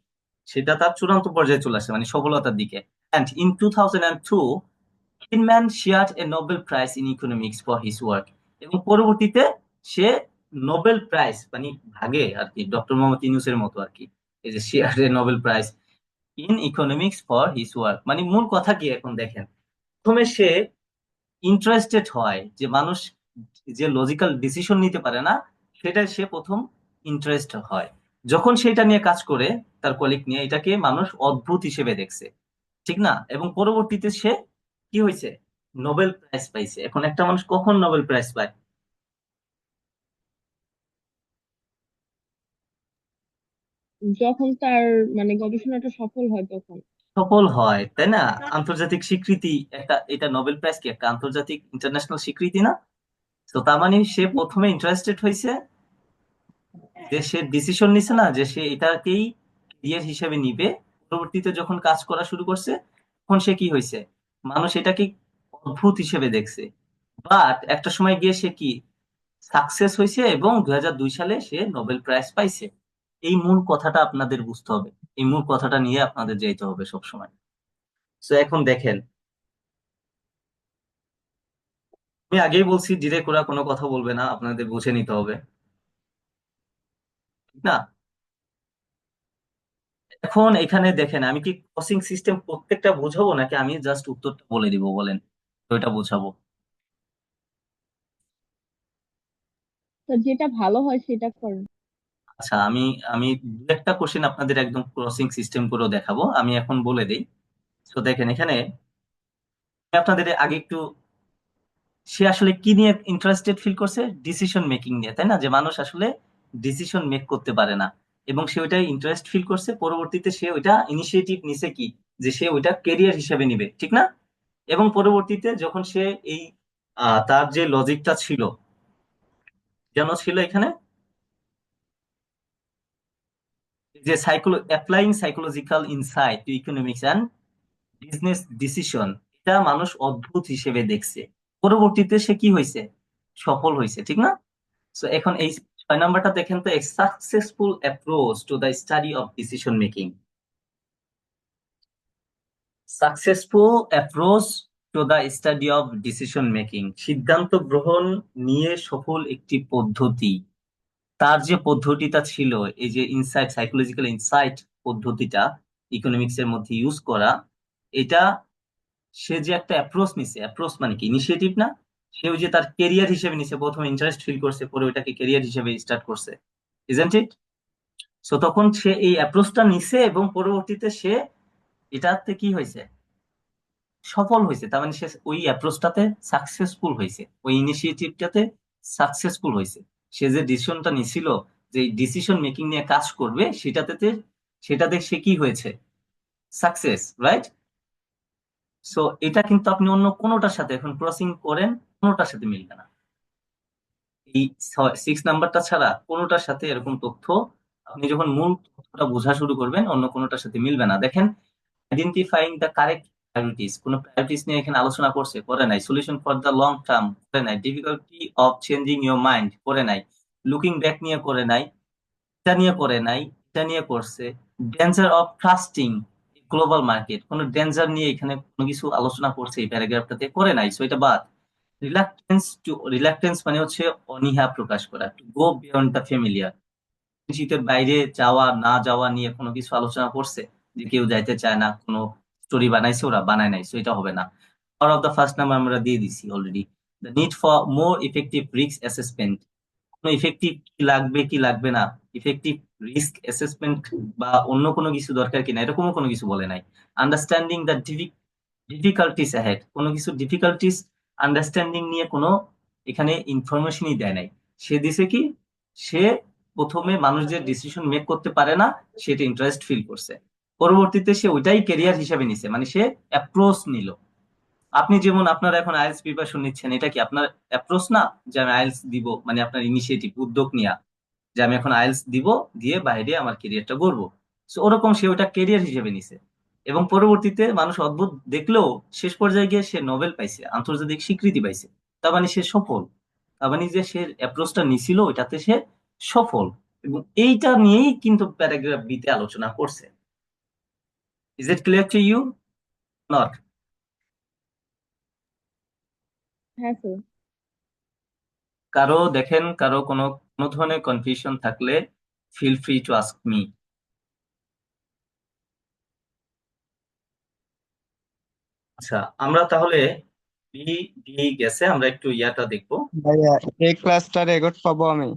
সেটা তার চূড়ান্ত পর্যায়ে চলে আসে, মানে সফলতার দিকে। And in 2002 Kahneman shared a Nobel prize in economics for his work. এবং পরবর্তীতে সে নোবেল প্রাইজ, মানে ভাগে আর কি, ডক্টর মোহাম্মদ ইউনূসের মতো আর কি, এই যে shared a Nobel prize in economics for his work, মানে মূল কথা কি এখন দেখেন, প্রথমে সে ইন্টারেস্টেড হয় যে মানুষ যে লজিক্যাল ডিসিশন নিতে পারে না, সেটা সে প্রথম ইন্টারেস্ট হয়। যখন সেটা নিয়ে কাজ করে তার কলিগ নিয়ে, এটাকে মানুষ অদ্ভুত হিসেবে দেখছে, ঠিক না? এবং পরবর্তীতে সে কি হয়েছে, নোবেল প্রাইজ পাইছে। এখন একটা মানুষ কখন নোবেল প্রাইজ পায়? যখন তার মানে গবেষণাটা সফল হয় তখন। সফল হয়, তাই না? আন্তর্জাতিক স্বীকৃতি, একটা, এটা নোবেল প্রাইজ কি একটা আন্তর্জাতিক ইন্টারন্যাশনাল স্বীকৃতি না? তো তার মানে সে প্রথমে ইন্টারেস্টেড হয়েছে, যে সে ডিসিশন নিছে না যে সে এটাকেই ক্যারিয়ার হিসেবে নিবে, পরবর্তীতে যখন কাজ করা শুরু করছে, তখন সে কি হয়েছে, মানুষ এটাকে অদ্ভুত হিসেবে দেখছে। বাট একটা সময় গিয়ে সে কি সাকসেস হয়েছে, এবং 2002 সালে সে নোবেল প্রাইজ পাইছে। এই মূল কথাটা আপনাদের বুঝতে হবে, এই মূল কথাটা নিয়ে আপনাদের যেতে হবে সবসময়। তো এখন দেখেন, আমি আগেই বলছি ডিরেক্ট ওরা কোনো কথা বলবে না, আপনাদের বুঝে নিতে হবে, ঠিক না? এখন এখানে দেখেন, আমি কি ক্রসিং সিস্টেম প্রত্যেকটা বোঝাবো, নাকি আমি জাস্ট উত্তরটা বলে দিব, বলেন? তো এটা বোঝাবো। তো যেটা ভালো হয় সেটা করেন। আচ্ছা, আমি আমি দু একটা কোশ্চেন আপনাদের একদম ক্রসিং সিস্টেম করেও দেখাবো, আমি এখন বলে দিই। তো দেখেন এখানে আমি আপনাদের আগে একটু, সে আসলে কি নিয়ে ইন্টারেস্টেড ফিল করছে, ডিসিশন মেকিং নিয়ে, তাই না? যে মানুষ আসলে ডিসিশন মেক করতে পারে না, এবং সে ওইটাই ইন্টারেস্ট ফিল করছে, পরবর্তীতে সে ওইটা ইনিশিয়েটিভ নিছে কি, যে সে ওইটা কেরিয়ার হিসেবে নিবে, ঠিক না? এবং পরবর্তীতে যখন সে এই তার যে লজিকটা ছিল, যেন ছিল এখানে যে applying psychological insight to economics and business decision, এটা মানুষ অদ্ভুত হিসেবে দেখছে। পরবর্তীতে সে কি হয়েছে, সফল হয়েছে, ঠিক না? সো এখন এই 6 নাম্বারটা দেখেন তো, a successful approach to the study of decision making. Successful approach to the study of decision making, সিদ্ধান্ত গ্রহণ নিয়ে সফল একটি পদ্ধতি। তার যে পদ্ধতিটা ছিল, এই যে ইনসাইট, সাইকোলজিক্যাল ইনসাইট পদ্ধতিটা ইকোনমিক্স এর মধ্যে ইউজ করা, এটা সে যে একটা অ্যাপ্রোচ নিছে, অ্যাপ্রোচ মানে কি, ইনিশিয়েটিভ না? সে ওই যে তার কেরিয়ার হিসেবে নিছে, প্রথমে ইন্টারেস্ট ফিল করছে, পরে ওইটাকে কেরিয়ার হিসেবে স্টার্ট করছে, ইজন্ট ইট? সো তখন সে এই অ্যাপ্রোচটা নিছে এবং পরবর্তীতে সে এটাতে কি হয়েছে, সফল হয়েছে। তার মানে সে ওই অ্যাপ্রোচটাতে সাকসেসফুল হয়েছে, ওই ইনিশিয়েটিভটাতে সাকসেসফুল হয়েছে। সে যে ডিসিশনটা নিছিল, যে ডিসিশন মেকিং নিয়ে কাজ করবে, সেটাতে সে কি হয়েছে, সাকসেস, রাইট? সো এটা কিন্তু আপনি অন্য কোনোটার সাথে এখন ক্রসিং করেন, কোনোটার সাথে মিলবে না। এই 6 নাম্বারটা ছাড়া কোনোটার সাথে এরকম তথ্য আপনি যখন মূল তথ্যটা বোঝা শুরু করবেন, অন্য কোনোটার সাথে মিলবে না। দেখেন, আইডেন্টিফাইং দ্য কারেক্ট প্রায়োরিটিস, কোন প্রায়োরিটিস নিয়ে এখানে আলোচনা করছে, করে নাই। Solution for the long term, করে নাই। Difficulty of changing your mind, করে নাই। লুকিং ব্যাক নিয়ে করে নাই, এটা নিয়ে করে নাই, এটা নিয়ে করছে। Danger of trusting global market, কোনো ডেঞ্জার নিয়ে এখানে কোনো কিছু আলোচনা করছে এই প্যারাগ্রাফটাতে, করে নাই, সো এটা বাদ। রিলাক্টেন্স মানে হচ্ছে অনীহা প্রকাশ করা, to go beyond the familiar, পরিচিতের বাইরে যাওয়া না যাওয়া নিয়ে কোনো কিছু আলোচনা করছে, যে কেউ যাইতে চায় না, কোনো স্টোরি বানাইছে, ওরা বানায় নাই, সো এটা হবে না। Power of the first number আমরা দিয়ে দিছি already. The need for more effective risk assessment, কোনো ইফেক্টিভ কি লাগবে কি লাগবে না, ইফেক্টিভ রিস্ক অ্যাসেসমেন্ট বা অন্য কোনো কিছু দরকার কিনা, এরকমও কোনো কিছু বলে নাই। আন্ডারস্ট্যান্ডিং দ্য ডিফিকাল্টিস অ্যাহেড, কোনো কিছু ডিফিকাল্টিস আন্ডারস্ট্যান্ডিং নিয়ে কোনো এখানে ইনফরমেশনই দেয় নাই। সে দিছে কি, সে প্রথমে মানুষ যে ডিসিশন মেক করতে পারে না, সেটা ইন্টারেস্ট ফিল করছে, পরবর্তীতে সে ওইটাই ক্যারিয়ার হিসাবে নিছে, মানে সে অ্যাপ্রোচ নিল। আপনি যেমন আপনার এখন আইএলটিএস প্রিপারেশন নিচ্ছেন, এটা কি আপনার অ্যাপ্রোচ না, যে আমি আইএলটিএস দিব, মানে আপনার ইনিশিয়েটিভ, উদ্যোগ নিয়া, যে আমি এখন আইএলটিএস দিব, দিয়ে বাইরে আমার ক্যারিয়ারটা গড়বো। সো ওরকম সে ওটা ক্যারিয়ার হিসেবে নিছে, এবং পরবর্তীতে মানুষ অদ্ভুত দেখলেও শেষ পর্যায়ে গিয়ে সে নোবেল পাইছে, আন্তর্জাতিক স্বীকৃতি পাইছে। তার মানে সে সফল, তার মানে যে সে অ্যাপ্রোচটা নিছিল ওইটাতে সে সফল। এবং এইটা নিয়েই কিন্তু প্যারাগ্রাফ বিতে আলোচনা করছে। Is it clear to you? Not? হ্যাঁ স্যার। কারো দেখেন, কারো কোনো কোনো ধরনের কনফিউশন থাকলে feel free to ask me. আচ্ছা, আমরা তাহলে বি ডি গেছে, আমরা একটু ইয়াটা দেখবো। ভাইয়া, এই ক্লাসটা রেকর্ড পাবো আমি?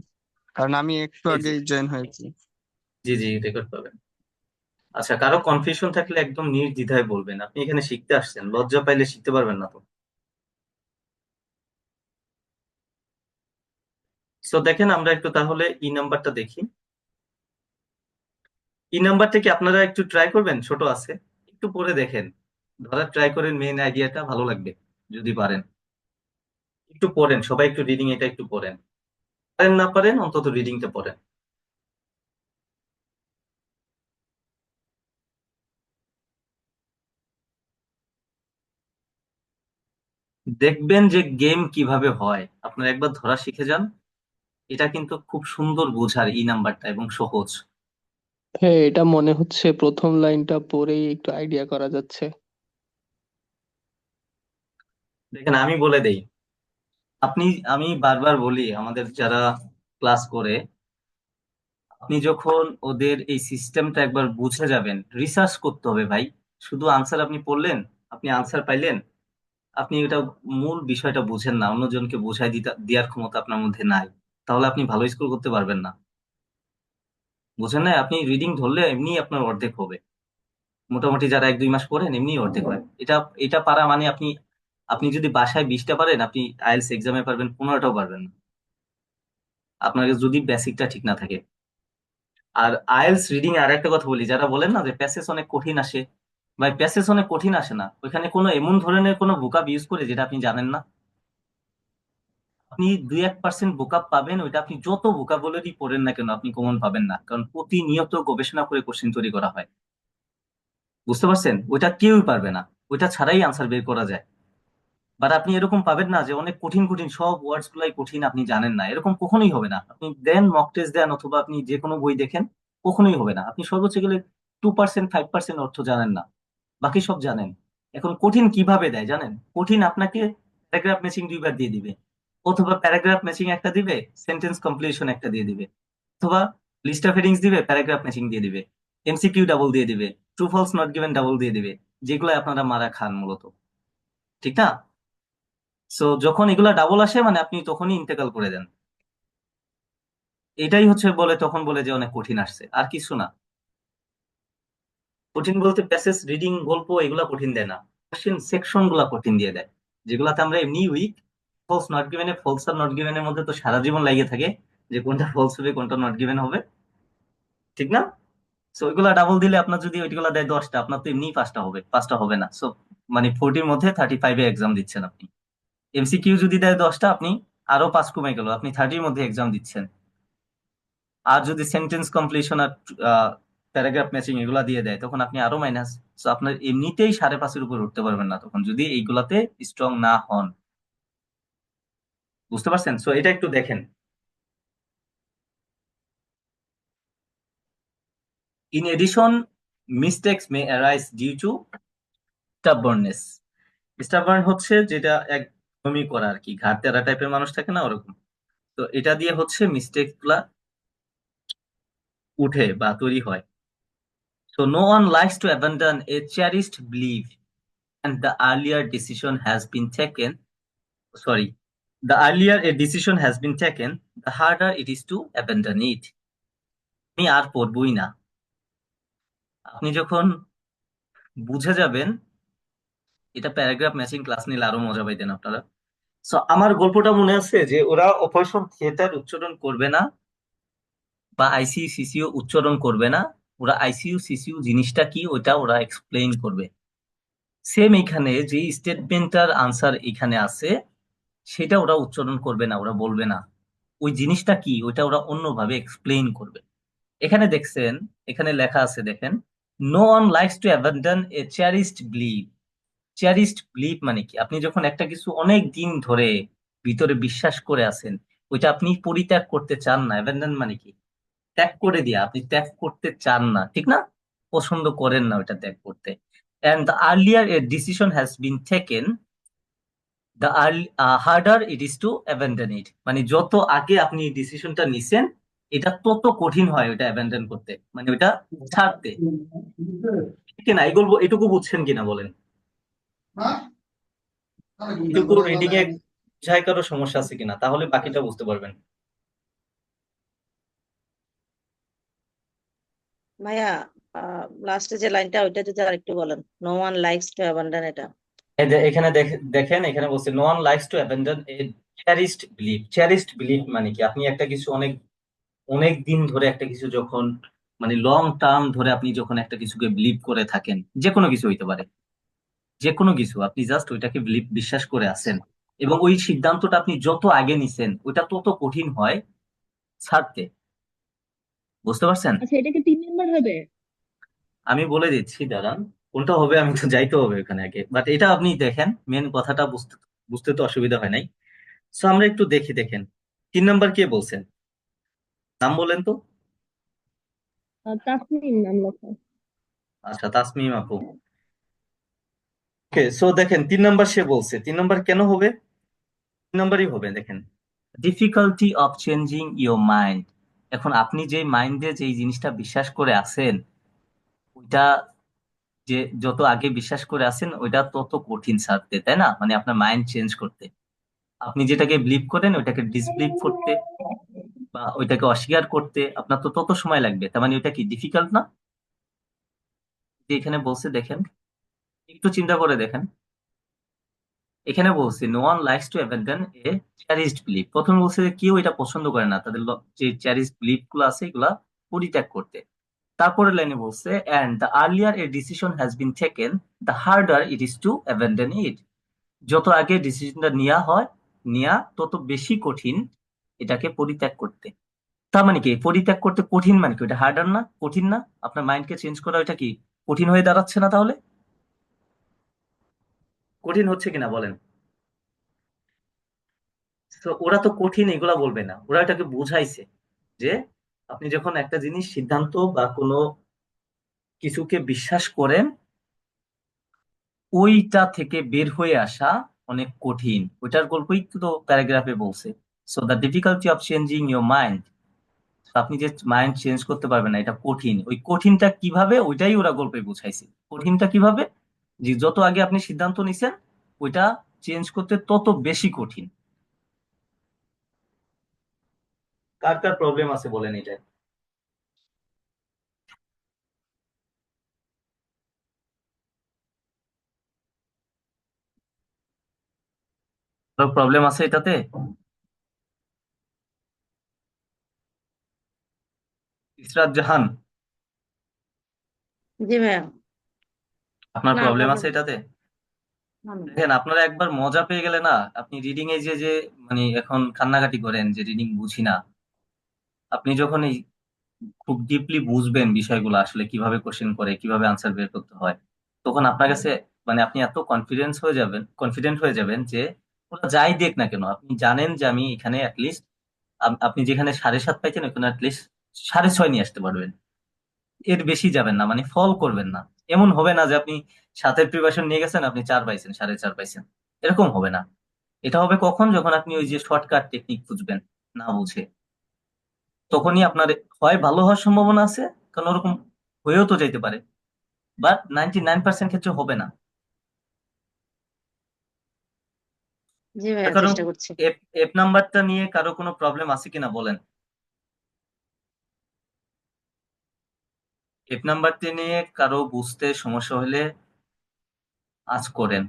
কারণ আমি একটু জি জি, আগেই জয়েন হয়েছি। জি জি, রেকর্ড পাবেন। আচ্ছা, কারো কনফিউশন থাকলে একদম নির্দ্বিধায় বলবেন, আপনি এখানে শিখতে আসছেন, লজ্জা পাইলে শিখতে পারবেন না তো। সো দেখেন, আমরা একটু তাহলে ই নাম্বারটা দেখি। ই নাম্বারটা কি আপনারা একটু ট্রাই করবেন, ছোট আছে, একটু পড়ে দেখেন, ধরার ট্রাই করেন, মেইন আইডিয়াটা ভালো লাগবে যদি পারেন। একটু পড়েন সবাই, একটু রিডিং এটা একটু পড়েন, পারেন না পারেন অন্তত রিডিংটা পড়েন। দেখবেন যে গেম কিভাবে হয়, আপনারা একবার ধরা শিখে যান। এটা কিন্তু খুব সুন্দর বোঝার ই নাম্বারটা, এবং সহজ। হ্যাঁ, এটা মনে হচ্ছে প্রথম লাইনটা পরেই একটু আইডিয়া করা যাচ্ছে। দেখেন, আমি বলে দেই, আপনি, আমি বারবার বলি আমাদের যারা ক্লাস করে, আপনি যখন ওদের এই সিস্টেমটা একবার বুঝে যাবেন, রিসার্চ করতে হবে ভাই। শুধু আনসার আপনি পড়লেন, আপনি আনসার পাইলেন, আপনি এটা মূল বিষয়টা বুঝেন না, অন্যজনকে বোঝাই দেওয়ার ক্ষমতা আপনার মধ্যে নাই, তাহলে আপনি ভালো স্কোর করতে পারবেন না। বুঝেন না? আপনি রিডিং ধরলে এমনি আপনার অর্ধেক হবে, মোটামুটি যারা 1-2 মাস পড়েন এমনি অর্ধেক হয়। এটা এটা পারা মানে আপনি, আপনি যদি বাসায় 20টা পারেন, আপনি আইএলটিএস এক্সামে পারবেন 15টাও পারবেন না, আপনার যদি বেসিকটা ঠিক না থাকে। আর আইএলটিএস রিডিং এ আরেকটা কথা বলি, যারা বলেন না যে প্যাসেজ অনেক কঠিন আসে, ভাই প্যাসেজ অনেক কঠিন আসে না, ওইখানে কোনো এমন ধরনের কোনো ভোকাব ইউজ করে যেটা আপনি জানেন না। আপনি 2-1% ভোকাব পাবেন, ওইটা আপনি যত ভোকাবুলারি পড়েন না কেন আপনি কমন পাবেন না, কারণ প্রতিনিয়ত গবেষণা করে কোশ্চেন তৈরি করা হয়। বুঝতে পারছেন? ওইটা কেউই পারবে না, ওইটা ছাড়াই আনসার বের করা যায়। বাট আপনি এরকম পাবেন না যে অনেক কঠিন কঠিন সব ওয়ার্ডস গুলাই কঠিন আপনি জানেন না, এরকম কখনোই হবে না। আপনি দেন মক টেস্ট দেন অথবা আপনি যে কোনো বই দেখেন, কখনোই হবে না। আপনি সর্বোচ্চ গেলে 2% 5% অর্থ জানেন না, বাকি সব জানেন। এখন কঠিন কিভাবে দেয় জানেন? কঠিন আপনাকে প্যারাগ্রাফ ম্যাচিং 2 বার দিয়ে দিবে, অথবা প্যারাগ্রাফ ম্যাচিং একটা দিবে, সেন্টেন্স কমপ্লিশন একটা দিয়ে দিবে, অথবা লিস্ট অফ হেডিংস দিবে, প্যারাগ্রাফ ম্যাচিং দিয়ে দিবে, এমসিকিউ ডাবল দিয়ে দিবে, true false not given double দিয়ে দিবে, যেগুলো আপনারা মারা খান মূলত। ঠিক না? সো যখন এগুলা ডাবল আসে মানে আপনি তখনই ইন্তেকাল করে দেন। এটাই হচ্ছে বলে তখন বলে যে অনেক কঠিন আসছে, আর কিছু না। কঠিন বলতে প্যাসেজ রিডিং গল্প এগুলা কঠিন দেয় না, কোশ্চেন সেকশন গুলা কঠিন দিয়ে দেয়, যেগুলাতে আমরা এমনি weak. False not given false আর নট গিভেন এর মধ্যে তো সারা জীবন লাগিয়ে থাকে যে কোনটা ফলস হবে কোনটা নট গিভেন হবে, ঠিক না? সো ওইগুলা ডাবল দিলে আপনার যদি ওইগুলা দেয় 10টা, আপনার তো এমনি 5টা হবে, 5টা হবে না। সো মানে 40-র মধ্যে 35-এ এক্সাম দিচ্ছেন আপনি। এমসিকিউ যদি দেয় 10টা, আপনি আরো 5 কমে গেল, আপনি 30-র মধ্যে এক্সাম দিচ্ছেন। আর যদি সেন্টেন্স কমপ্লিশন আর প্যারাগ্রাফ ম্যাচিং এগুলা দিয়ে দেয় তখন আপনি আরো মাইনাস। তো আপনার এমনিতেই 5.5-এর উপর উঠতে পারবেন না তখন, যদি এইগুলাতে স্ট্রং না হন। বুঝতে পারছেন? সো এটা একটু দেখেন। In addition, mistakes may arise due to stubbornness. Stubborn হচ্ছে যেটা একদমই করা আর কি, ঘাড় তেরা টাইপের মানুষ থাকে না, ওরকম। তো এটা দিয়ে হচ্ছে মিস্টেক গুলা উঠে বা তৈরি হয়। So no one likes to abandon a cherished belief, and the earlier decision has been taken, sorry, the earlier a decision has been taken, the harder it is to abandon it. আমি আর পড়বই না। আপনি যখন বুঝে যাবেন, এটা paragraph matching class নিলে আরো মজা পাইতেন আপনারা। সো আমার গল্পটা মনে আছে যে ওরা অপারেশন থিয়েটার উচ্চারণ করবে না বা আইসিইউ সিসিও উচ্চারণ করবে না, ওরা আইসিইউ সিসিউ জিনিসটা কি ওটা ওরা এক্সপ্লেইন করবে। সেম এখানে যে স্টেটমেন্টটার আনসার এখানে আছে সেটা ওরা উচ্চারণ করবে না, ওরা বলবে না। ওই জিনিসটা কি ওইটা ওরা অন্যভাবে এক্সপ্লেইন করবে। এখানে দেখছেন, এখানে লেখা আছে দেখেন, no one likes to abandon a cherished belief. Cherished belief মানে কি? আপনি যখন একটা কিছু অনেক দিন ধরে ভিতরে বিশ্বাস করে আছেন, ওইটা আপনি পরিত্যাগ করতে চান না। অ্যাবান্ডন মানে কি? ত্যাগ করে দিয়া, আপনি ত্যাগ করতে চান না, ঠিক না? পছন্দ করেন না ওইটা ত্যাগ করতে। And the earlier a decision has been taken, the harder it is to abandon it. মানে যত আগে আপনি ডিসিশনটা নিছেন, এটা তত কঠিন হয় ওটা অ্যাবান্ডন করতে, মানে ওটা ছাড়তে। ঠিক না? এটুকু বুঝছেন কিনা বলেন? এটুকু রিডিং এ বুঝায় কারো সমস্যা আছে কিনা, তাহলে বাকিটা বুঝতে পারবেন। ভাইয়া, লাস্টে যে লাইনটা ওইটা যদি আরেকটু বলেন, no one likes to abandon এটা। এই যে এখানে দেখেন, এখানে বলছে no one likes to abandon a cherished belief. Cherished belief মানে কি? আপনি একটা কিছু অনেক অনেক দিন ধরে একটা কিছু যখন, মানে লং টার্ম ধরে আপনি যখন একটা কিছুকে বিলিভ করে থাকেন, যে কোনো কিছু হইতে পারে, যে কোনো কিছু আপনি জাস্ট ওইটাকে বিশ্বাস করে আছেন, এবং ওই সিদ্ধান্তটা আপনি যত আগে নিছেন ওইটা তত কঠিন হয় ছাড়তে। বুঝতে পারছেন? আচ্ছা, এটা কি 3 নাম্বার হবে? আমি বলে দিচ্ছি, দাঁড়ান কোনটা হবে, আমি তো যাইতে হবে ওখানে আগে, বাট এটা আপনি দেখেন, মেন কথাটা বুঝতে বুঝতে তো অসুবিধা হয় নাই। সো আমরা একটু দেখি, দেখেন 3 নাম্বার কে বলছেন, নাম বলেন তো। তাসনিম নাম লেখা। আচ্ছা, তাসমিম আপু। ওকে, সো দেখেন 3 নাম্বার সে বলছে। 3 নাম্বার কেন হবে? 3 নাম্বারই হবে, দেখেন, difficulty of changing your mind. এখন আপনি যে মাইন্ডে যে জিনিসটা বিশ্বাস করে আছেন, ওইটা যে যত আগে বিশ্বাস করে আছেন ওইটা তত কঠিন ছাড়তে, তাই না? মানে আপনার মাইন্ড চেঞ্জ করতে, আপনি যেটাকে বিলিভ করেন ওইটাকে ডিসবিলিভ করতে বা ওইটাকে অস্বীকার করতে আপনার তো তত সময় লাগবে। তার মানে ওইটা কি ডিফিকাল্ট না? যে এখানে বলছে দেখেন, একটু চিন্তা করে দেখেন, এখানে বলছে no one likes to abandon a cherished belief. প্রথমে বলছে যে কেউ এটা পছন্দ করে না, তাদের যে চেরিশড বিলিভ গুলো আছে এগুলা পরিত্যাগ করতে। তারপরে লাইনে বলছে and the earlier a decision has been taken, the harder it is to abandon it. যত আগে ডিসিশনটা নেওয়া হয় নেওয়া তত বেশি কঠিন এটাকে পরিত্যাগ করতে। তার মানে কি পরিত্যাগ করতে কঠিন মানে কি? ওটা হার্ডার না, কঠিন না? আপনার মাইন্ডকে চেঞ্জ করা ওটা কি কঠিন হয়ে দাঁড়াচ্ছে না? তাহলে কঠিন হচ্ছে কিনা বলেন? তো ওরা তো কঠিন এগুলা বলবে না, ওরা এটাকে বুঝাইছে যে আপনি যখন একটা জিনিস সিদ্ধান্ত বা কোনো কিছুকে বিশ্বাস করেন, ওইটা থেকে বের হয়ে আসা অনেক কঠিন। ওইটার গল্পই তো প্যারাগ্রাফে বলছে। So the difficulty of changing your mind, আপনি যে মাইন্ড চেঞ্জ করতে পারবেন না, এটা কঠিন। ওই কঠিনটা কিভাবে, ওইটাই ওরা গল্পে বুঝাইছে। কঠিনটা কিভাবে? যে যত আগে আপনি সিদ্ধান্ত নিছেন, ওইটা চেঞ্জ করতে তত বেশি কঠিন। কার কার প্রবলেম আছে বলেন এটা? প্রবলেম আছে এটাতে? ইসরাত জাহান, জি ভাইয়া। আপনার না, প্রবলেম প্রবলেম আছে এটাতে? না। দেখেন, আপনারা একবার মজা পেয়ে গেলে না, আপনি রিডিং এ যে যে মানে এখন কান্নাকাটি করেন যে রিডিং বুঝি না, আপনি যখন এই খুব ডিপলি বুঝবেন বিষয়গুলো আসলে কিভাবে কোশ্চেন করে, কিভাবে আনসার বের করতে হয়, তখন আপনার কাছে মানে আপনি এত কনফিডেন্ট হয়ে যাবেন যে ওরা যাই দেখ না কেন, আপনি জানেন যে আমি এখানে অ্যাটলিস্ট আপনি যেখানে 7.5 পাইছেন ওখানে অ্যাটলিস্ট 6.5 নিয়ে আসতে পারবেন। এর বেশি যাবেন না, মানে ফল করবেন না। এমন হবে না যে আপনি 7-এর প্রিপারেশন নিয়ে গেছেন, আপনি 4 পাইছেন, 4.5 পাইছেন, এরকম হবে না। এটা হবে কখন? যখন আপনি ওই যে শর্টকাট টেকনিক খুঁজবেন না বুঝে, তখনই আপনার হয় ভালো হওয়ার সম্ভাবনা আছে, কারণ ওরকম হয়েও তো যেতে পারে, বাট 99% ক্ষেত্রে হবে না। জি তার ভাইয়া, কারণ চেষ্টা করছি। এফ এফ নাম্বারটা নিয়ে কারো কোনো প্রবলেম আছে কিনা বলেন? এফ নাম্বারটি নিয়ে কারো বুঝতে সমস্যা হলে আজ করেন।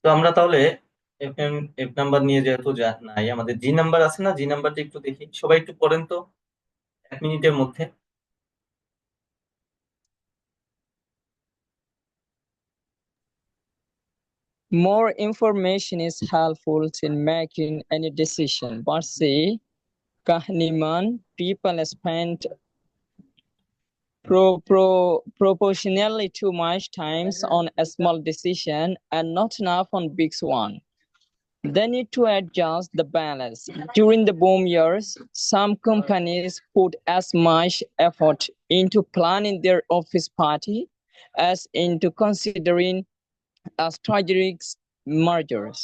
তো আমরা তাহলে এফ এফ নাম্বার নিয়ে যেহেতু নাই, আমাদের জি নাম্বার আছে না, জি নাম্বারটা একটু দেখি, সবাই একটু পড়েন তো 1 মিনিটের মধ্যে। More information is helpful in making any decision. But see, Kahneman, people spend proportionally too much time on a small decision and not enough on big one. They need to adjust the balance. During the boom years, some companies put as much effort into planning their office party as into considering strategic mergers.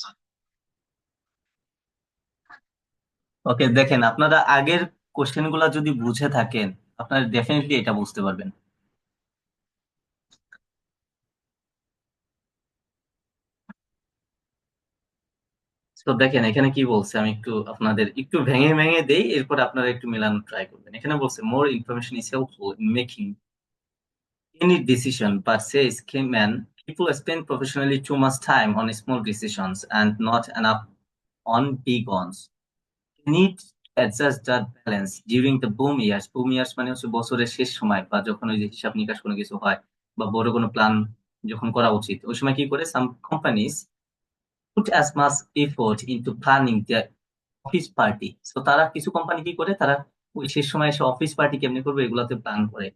ওকে, দেখেন আপনারা আগের question গুলা যদি বুঝে থাকেন, আপনারা definitely এটা বুঝতে পারবেন। তো দেখেন এখানে কি বলছে, আমি একটু আপনাদের একটু ভেঙে ভেঙে দেই, এরপর আপনারা একটু মেলানোর ট্রাই করবেন। এখানে বলছে more information is helpful in making any decision, but says Kingman, people spend professionally too much time on small decisions and not enough on big ones. Need to adjust that balance during the boom years. Boom years মানে হচ্ছে বছরের শেষ সময়, বা যখন ওই যে হিসাব নিকাশ কোনো কিছু হয় বা বড় কোনো প্ল্যান যখন করা উচিত, ওই সময় কি করে সাম companies put as much effort into planning their office party. So তারা কিছু কোম্পানি কি করে, তারা ওই শেষ সময় এসে অফিস পার্টি কেমনে করবে এগুলাতে প্ল্যান করে,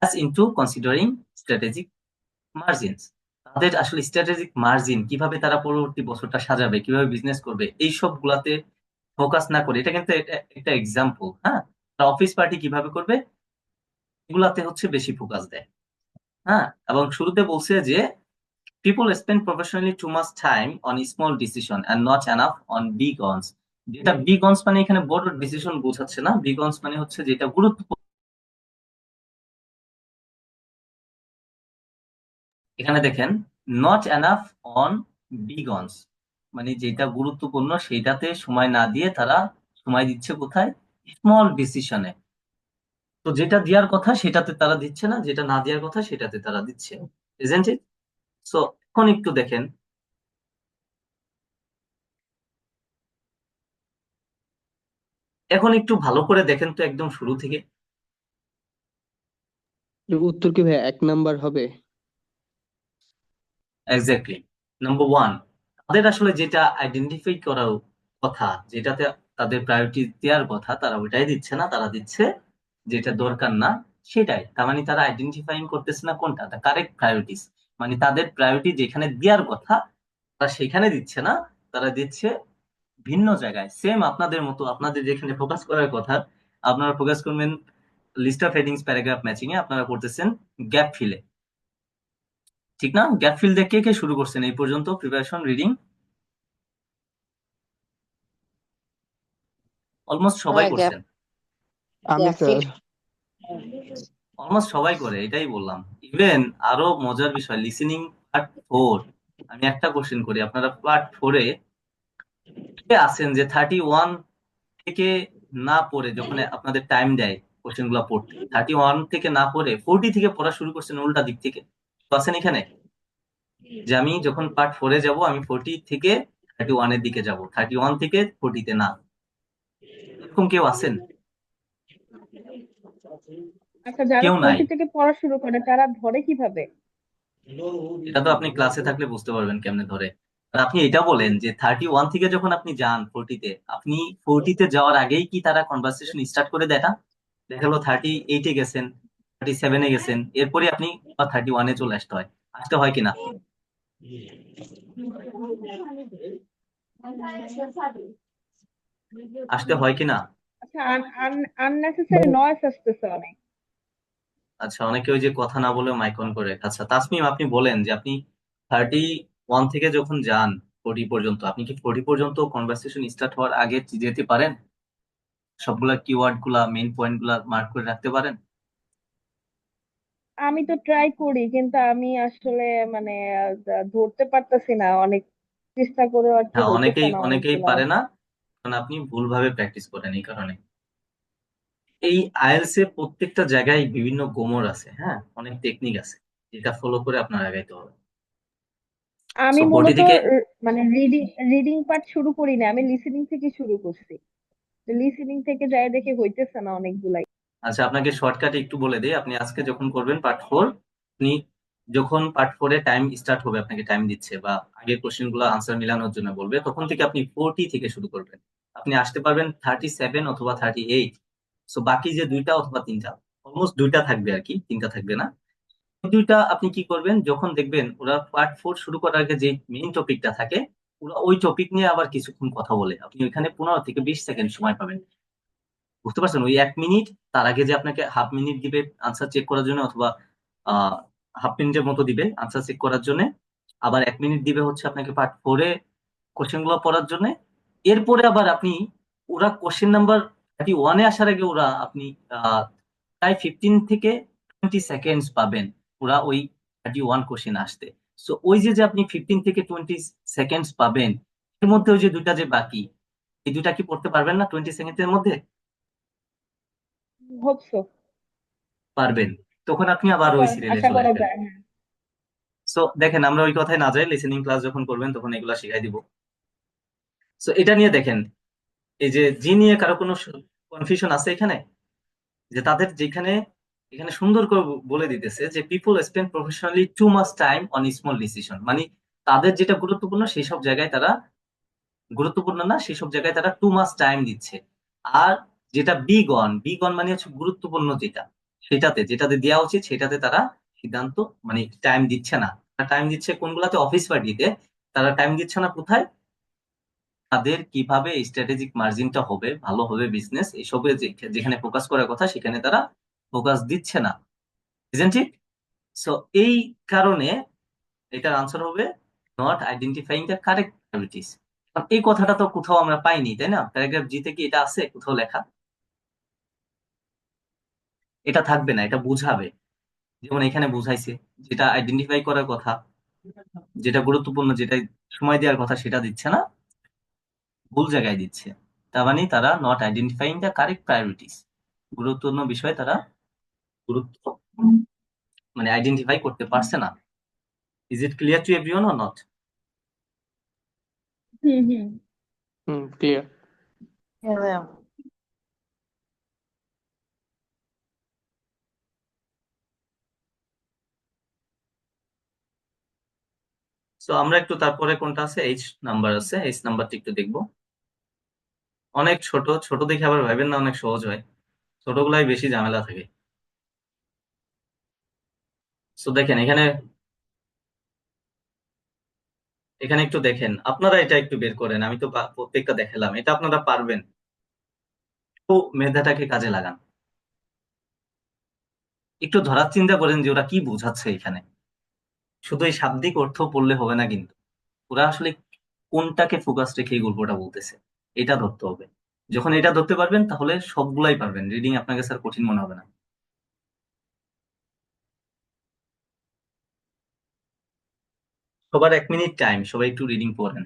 as into considering strategic margins. তাদের আসলে স্ট্র্যাটেজিক মার্জিন কিভাবে তারা পরবর্তী বছরটা সাজাবে, কিভাবে বিজনেস করবে, এই সব গুলাতে ফোকাস না করে, এটা কিন্তু একটা এক্সাম্পল, হ্যাঁ, অফিস পার্টি কিভাবে করবে এগুলাতে হচ্ছে বেশি ফোকাস দেয়। হ্যাঁ, এবং শুরুতে বলছে যে people spend professionally too much time on small decision and not enough on big ones. যেটা বিগ অনস মানে এখানে বড় ডিসিশন বোঝাচ্ছে না, বিগ অনস মানে হচ্ছে যেটা গুরুত্বপূর্ণ। এখানে দেখেন not enough on big ones, মানে যেটা গুরুত্বপূর্ণ সেটাতে সময় না দিয়ে তারা সময় দিচ্ছে কোথায়? স্মল ডিসিশনে। তো যেটা দেওয়ার কথা সেটাতে তারা দিচ্ছে না, যেটা না দেওয়ার কথা সেটাতে তারা দিচ্ছে, isn't it? সো এখন একটু দেখেন, এখন একটু ভালো করে দেখেন তো একদম শুরু থেকে। উত্তর কি ভাই 1 নাম্বার হবে? এক্স্যাক্টলি। নাম্বার ওয়ান, তাদের আসলে যেটা আইডেন্টিফাই করার কথা, যেটাতে তাদের প্রায়োরিটি দেওয়ার কথা, তারা ওইটাই দিচ্ছে না, তারা দিচ্ছে যেটা দরকার না সেটাই। তার মানে তারা আইডেন্টিফাইং করতেছে না কোনটা দ্য কারেক্ট প্রায়োরিটিস, মানে তাদের প্রায়োরিটি যেখানে দেওয়ার কথা তারা সেখানে দিচ্ছে না, তারা দিচ্ছে ভিন্ন জায়গায়। সেম আপনাদের মতো, আপনাদের যেখানে ফোকাস করার কথা আপনারা ফোকাস করবেন list of headings paragraph matching এ, আপনারা করতেছেন গ্যাপ ফিলে। ঠিক না? গ্যাপ ফিল দিয়ে কে কে শুরু করছেন এই পর্যন্ত প্রিপারেশন রিডিং? অলমোস্ট সবাই হ্যাঁ, গ্যাপ করছেন। আমি ফিল। স্যার। অলমোস্ট সবাই করে, এটাই বললাম। ইভেন আরো মজার বিষয়, লিসেনিং পার্ট 4, আমি একটা কোশ্চেন করি, আপনারা পার্ট 4-এ কে আছেন যে 31 থেকে না পড়ে, যখন আপনাদের টাইম দেয় কোশ্চেন গুলা পড়তে, 31 থেকে না পড়ে 40 থেকে পড়া শুরু করছেন উল্টা দিক থেকে? তো আছেন এখানে যে আমি যখন পার্ট 4-এ যাব আমি 40 থেকে 31-এর দিকে যাব, 31 থেকে 40-তে না? এরকম কেউ আছেন? আচ্ছা, যারা কেউ নাই। 40 থেকে পড়া শুরু করে তারা ধরে কিভাবে? এটা তো আপনি ক্লাসে থাকলে বুঝতে পারবেন কেমনে ধরে। আর আপনি এটা বলেন যে 31 থেকে যখন আপনি যান 40-তে, আপনি 40-তে যাওয়ার আগেই কি তারা কনভারসেশন স্টার্ট করে দেয় না? দেখা গেলো 38-এ গেছেন, 37-এ গেছেন, এরপরে আপনি 31-এ চলে আসতে হয়। আসতে হয় কিনা? আসতে হয় কিনা? আচ্ছা, আননেসেসারি নয়েজ আসতেছে অনেক। আচ্ছা, অনেকে ওই যে কথা না বলেও মাইক অন করে। আচ্ছা তাসমিম, আপনি বলেন যে আপনি 31 থেকে যখন যান 40 পর্যন্ত, আপনি কি 40 পর্যন্ত কনভারসেশন স্টার্ট হওয়ার আগে যেতে পারেন? সবগুলা কিওয়ার্ড গুলা, মেইন পয়েন্ট গুলা মার্ক করে রাখতে পারেন? আমি তো ট্রাই করি, কিন্তু আমি আসলে মানে ধরতে পারতেছি না অনেক, চেষ্টা করেও আর কি হ্যাঁ, হইতেছে অনেকেই না অনেকেই অনেকগুলা। পারে না, কারণ আপনি ভুলভাবে প্র্যাকটিস করেন এই কারণে। এই আইএলস এ প্রত্যেকটা জায়গায় বিভিন্ন গোমর আছে, হ্যাঁ, অনেক টেকনিক আছে যেটা ফলো করে আপনার আগাইতে হবে। আমি সো 40 মূলত থেকে, মানে রিডিং রিডিং পার্ট শুরু করি না, আমি লিসেনিং থেকে শুরু করছি। লিসেনিং থেকে যাই দেখে হইতেছে না অনেকগুলাই। আচ্ছা আপনাকে শর্টকাটে একটু বলে দেই, আপনি আজকে যখন করবেন পার্ট 4, আপনি যখন পার্ট 4-এ টাইম স্টার্ট হবে, আপনাকে টাইম দিচ্ছে বা আগের কোশ্চেন গুলো আনসার মিলানোর জন্য বলবে, তখন থেকে আপনি 40 থেকে শুরু করবেন। আপনি আসতে পারবেন 37 অথবা 38। সো বাকি যে দুইটা অথবা তিনটা, অলমোস্ট দুইটা থাকবে আর কি, তিনটা থাকবে না। ওই দুইটা আপনি কি করবেন, যখন দেখবেন ওরা পার্ট 4 শুরু করার আগে যে মেইন টপিকটা থাকে, ওরা ওই টপিক নিয়ে আবার কিছুক্ষণ কথা বলে, আপনি ওইখানে 15 থেকে 20 সেকেন্ড সময় পাবেন। বুঝতে পারছেন? ওই 1 মিনিট, তার আগে যে আপনাকে হাফ মিনিট দিবে আনসার চেক করার জন্য, অথবা হাফ মিনিটের মতো দিবে আনসার চেক করার জন্য, আবার 1 মিনিট দিবে হচ্ছে আপনাকে পার্ট 4-এ কোশ্চেন গুলো পড়ার জন্য। এরপরে আবার আপনি, ওরা কোশ্চেন নাম্বার 31-এ আসার আগে ওরা আপনি আহ, প্রায় 15 থেকে 20 সেকেন্ডস পাবেন ওরা ওই 31 কোশ্চেন আসতে। সো ওই যে যে আপনি 15 থেকে 20 সেকেন্ডস পাবেন, এর মধ্যে ওই যে দুইটা যে বাকি, এই দুইটা কি পড়তে পারবেন না 20 সেকেন্ডের মধ্যে? হোপসো। পারবেন। তখন আপনি আবার ওই সিরিয়ালে আশা চলে করা আসবেন। যায়, হ্যাঁ। সো দেখেন, আমরা ওই কথায় না যাই, লিসেনিং ক্লাস যখন করবেন তখন এগুলা শিখাই দিব। সো এটা নিয়ে দেখেন, এই যে জি নিয়ে কারো কোনো কনফিউশন আছে এখানে? যে তাদের যেখানে, এখানে সুন্দর করে বলে দিতেছে যে people spend professionally too much time on small decision, মানে তাদের যেটা গুরুত্বপূর্ণ সেই সব জায়গায় তারা, গুরুত্বপূর্ণ না সেই সব জায়গায় তারা টু মাচ টাইম দিচ্ছে। আর যেটা বিগ অন মানে হচ্ছে গুরুত্বপূর্ণ যেটা, সেটাতে যেটাতে দেওয়া উচিত সেটাতে তারা সিদ্ধান্ত, মানে টাইম দিচ্ছে না। তারা টাইম দিচ্ছে কোনগুলাতে? অফিস পার্টিতে। তারা টাইম দিচ্ছে না কোথায়? তাদের কিভাবে স্ট্র্যাটেজিক মার্জিনটা হবে, ভালো হবে বিজনেস, এসবে যেখানে ফোকাস করার কথা সেখানে তারা ফোকাস দিচ্ছে না। Isn't it? সো এই কারণে এটার আনসার হবে not identifying the correct priorities. এই কথাটা তো কোথাও আমরা পাইনি, তাই না? প্যারাগ্রাফ জি তে কি এটা আছে কোথাও লেখা? এটা থাকবে না, এটা বুঝাবে। যেমন এখানে বুঝাইছে, যেটা আইডেন্টিফাই করার কথা, যেটা গুরুত্বপূর্ণ, যেটা সময় দেওয়ার কথা সেটা দিচ্ছে না, ভুল জায়গায় দিচ্ছে। তার মানে তারা not identifying the correct priorities, গুরুত্বপূর্ণ বিষয় তারা গুরুত্ব মানে আইডেন্টিফাই করতে পারছে না। Is it clear to everyone or not? Hmm hmm. Clear. হ্যাঁ, তো আমরা একটু তারপরে কোনটা আছে, এইচ নাম্বার আছে, এইচ নাম্বারটা একটু দেখবো। অনেক ছোট ছোট দেখে আবার ভাবেন না অনেক সহজ হয়, ছোটগুলাই বেশি ঝামেলা থাকে। তো দেখেন এখানে, এখানে একটু দেখেন, আপনারা এটা একটু বের করেন, আমি তো প্রত্যেকটা দেখালাম, এটা আপনারা পারবেন, তো মেধাটাকে কাজে লাগান, একটু ধরার চিন্তা করেন যে ওরা কি বোঝাচ্ছে এখানে। শুধু এই শাব্দিক অর্থ পড়লে হবে না কিন্তু, ওরা আসলে কোনটাকে ফোকাস রেখে এই গল্পটা বলতেছে এটা ধরতে হবে। যখন এটা ধরতে পারবেন তাহলে সবগুলাই পারবেন, রিডিং আপনার কাছে আর কঠিন মনে হবে না। সবার 1 মিনিট টাইম, সবাই একটু রিডিং পড়েন।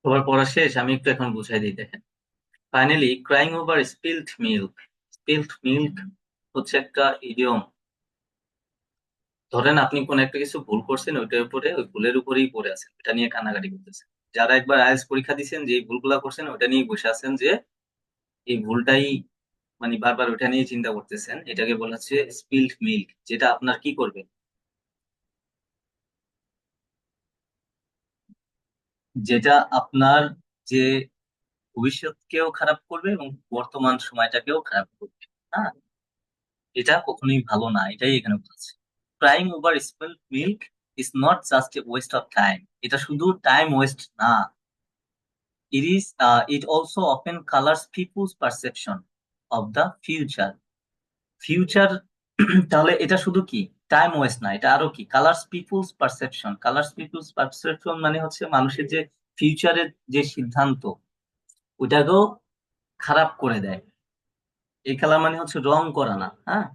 সবার পড়া শেষ, আমি একটু এখন বুঝাই দিই দেখেন। Finally crying over spelled milk. Spelled milk হচ্ছে একটা ইডিয়ম। ধরেন আপনি কোন একটা কিছু ভুল করছেন, ওইটার উপরে, ওই ভুলের উপরেই পড়ে আছেন, এটা নিয়ে কান্নাকাটি করতেছেন। যারা একবার আইএলটিএস পরীক্ষা দিচ্ছেন, যে এই ভুলগুলা করছেন ওটা নিয়ে বসে আছেন, যে এই ভুলটাই মানে বারবার ওটা নিয়ে চিন্তা করতেছেন, এটাকে বলা হচ্ছে স্পিল্ড মিল্ক। যেটা আপনার কি করবে, যেটা আপনার যে ভবিষ্যৎকেও খারাপ করবে এবং বর্তমান সময়টাকেও খারাপ করবে। হ্যাঁ, এটা কখনোই ভালো না, এটাই এখানে বলছে। Crying over spelled milk is not just a West of time. এটা শুধু টাইম ওয়েস্ট না, it also often colors people's perception of the future. Future তাহলে এটা শুধু কি টাইম ওয়েস্ট না, এটা আরো কি, colours people's perception. Colours people's perception মানে হচ্ছে মানুষের যে ফিউচারের যে সিদ্ধান্ত, ওটাকেও খারাপ করে দেয়। এই কালার মানে হচ্ছে রং করা না। হ্যাঁ,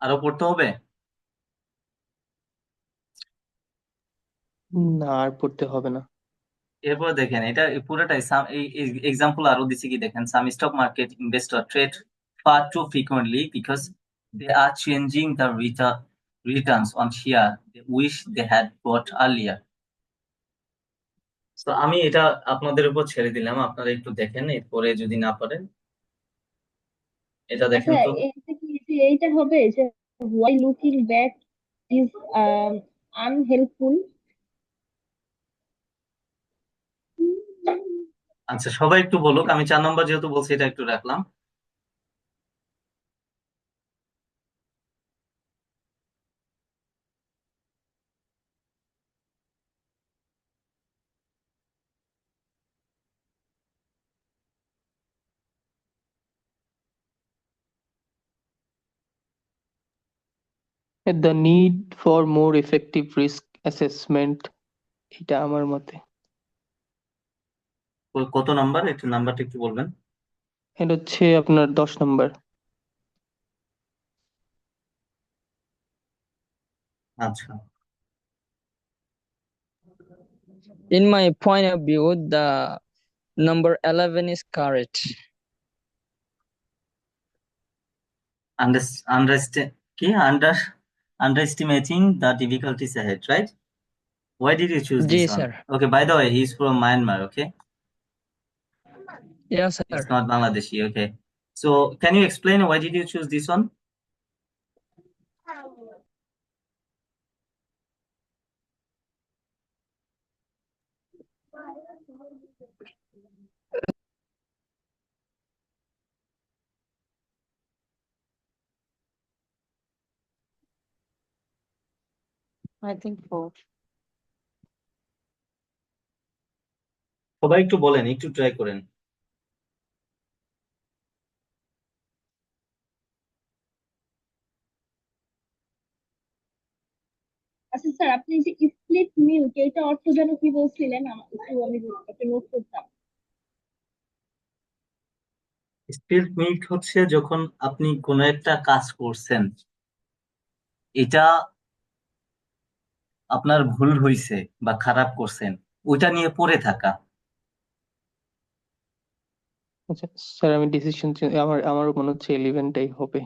আরো পড়তে হবে। না, আর পড়তে হবে না। এরপর দেখেন এটা পুরোটাই এক্সাম্পল আরো দিচ্ছি কি দেখেন, some stock market investor trade far too frequently because they are changing the returns on share they wish they had bought earlier. তো আমি এটা আপনাদের উপর ছেড়ে দিলাম, আপনারা একটু দেখেন, এরপরে যদি না পারেন এটা আচ্ছা, দেখেন তো। এইটা কি এইটা হবে যে why looking back is unhelpful? আচ্ছা সবাই একটু বলুক, আমি 4 নম্বর যেহেতু বলছি এটা একটু রাখলাম। The need for more effective risk assessment, এটা আমার মতে। কত নাম্বার, একটু নাম্বারটা একটু বলবেন। এটা হচ্ছে আপনার 10 নম্বর। আচ্ছা, In my point of view, the number 11 is correct. কি underestimating the difficulties ahead, right? Why did you choose this Ji, one? sir. Okay, by the way, he's from Myanmar, okay? Yes, It's sir. not Bangladeshi, okay? So, can you explain why did you choose this one? I think 4. সবাই একটু বলেন, একটু try করেন। আচ্ছা sir, আপনি যে split milk এটা অর্থ যেন কি বলছিলেন, একটু আমি একটা নোট করতাম। স্পিল্ড মিল্ক হচ্ছে যখন আপনি কোনো একটা কাজ করছেন, এটা আপনার ভুল হয়েছে বা খারাপ করছেন, ওইটা নিয়ে পড়ে থাকা। আচ্ছা স্যার, আমি ডিসিশন আমারও মনে হচ্ছে 11টাই হবে।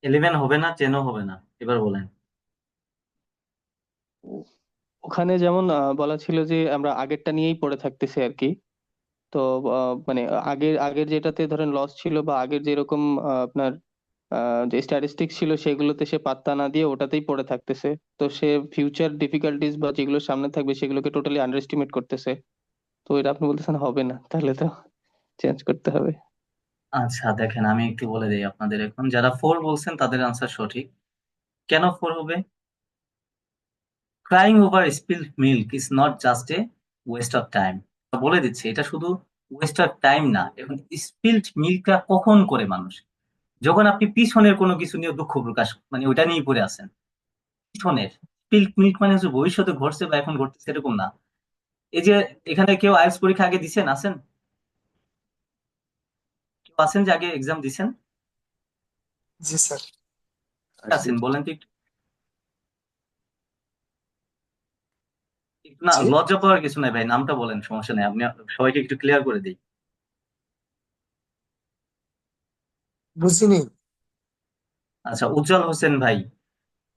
11 হবে না, 10ও হবে না, এবার বলেন। ওখানে যেমন বলা ছিল যে আমরা আগেরটা নিয়েই পড়ে থাকতেছি আর কি। তো মানে আগের আগের যেটাতে ধরেন লস ছিল বা আগের যেরকম আপনার যে স্ট্যাটিস্টিক্স ছিল সেগুলোতে সে পাত্তা না দিয়ে ওটাতেই পড়ে থাকতেছে। তো সে ফিউচার ডিফিকাল্টিজ বা যেগুলো সামনে থাকবে সেগুলোকে টোটালি আন্ডার এস্টিমেট করতেছে। তো এটা আপনি বলতেছেন হবে না, তাহলে তো চেঞ্জ করতে হবে। আচ্ছা দেখেন, আমি একটু বলে দিই আপনাদের। এখন যারা 4 বলছেন তাদের আনসার সঠিক। কেন 4 হবে? Crying over spelled milk is not just a West of time. বলে দিচ্ছে, এটা শুধু ওয়েস্ট অফ টাইম না। এখন স্পিল্ড মিল্কটা কখন করে মানুষ? যখন আপনি পিছনের কোনো কিছু নিয়ে দুঃখ প্রকাশ, মানে ওইটা নিয়ে পড়ে আছেন। পিছনের স্পিল্ড মিল্ক মানে হচ্ছে ভবিষ্যতে ঘটছে বা এখন ঘটছে এরকম না। এই যে এখানে কেউ আইএলটিএস পরীক্ষা আগে দিছেন আছেন? কেউ আছেন যে আগে এক্সাম দিছেন? জি স্যার। আছেন বলেন তো একটু। একটু না, জি, লজ্জা পাওয়ার কিছু নাই ভাই, নামটা বলেন, সমস্যা নেই। আপনি সবাইকে একটু ক্লিয়ার করে দিই। বুঝিনি। আচ্ছা, উজ্জ্বল হোসেন ভাই,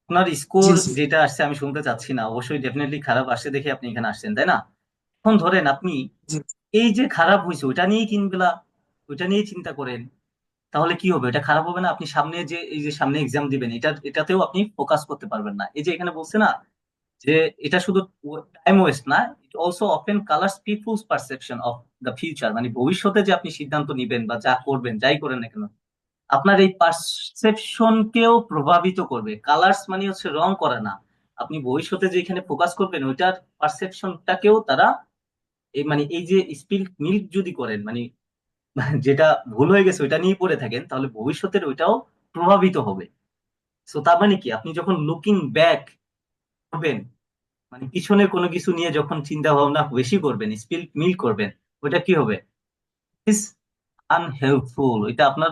আপনার জি স্কোর জি যেটা আসছে আমি শুনতে চাচ্ছি না। অবশ্যই ডেফিনেটলি খারাপ আসছে দেখে আপনি এখানে আসছেন, তাই না? এখন ধরেন আপনি জি এই যে খারাপ হয়েছে ওইটা নিয়েই কিনবেলা, ওইটা নিয়েই চিন্তা করেন, তাহলে কি হবে? এটা খারাপ হবে না? আপনি সামনে যে এই যে সামনে এক্সাম দিবেন, এটাতেও আপনি ফোকাস করতে পারবেন না। এই যে এখানে বলছে না যে এটা শুধু টাইম ওয়েস্ট না, it also often colours people's perception of the future. মানে ভবিষ্যতে যে আপনি সিদ্ধান্ত নিবেন বা যা করবেন, যাই করেন না কেন, আপনার এই পারসেপশনকেও প্রভাবিত করবে। কালার্স মানে হচ্ছে রং করা না। আপনি ভবিষ্যতে যেখানে ফোকাস করবেন ওইটার পারসেপশনটাকেও তারা এই মানে এই যে স্পিল মিল্ক যদি করেন, মানে যেটা ভুল হয়ে গেছে ওইটা নিয়ে পড়ে থাকেন, তাহলে ভবিষ্যতের ওইটাও প্রভাবিত হবে। সো তার মানে কি, আপনি যখন লুকিং ব্যাক করবেন, মানে পিছনে কোনো কিছু নিয়ে যখন চিন্তা ভাবনা বেশি করবেন, স্পিল মিল করবেন, ওইটা কি হবে? ইস আনহেল্পফুল। এটা আপনার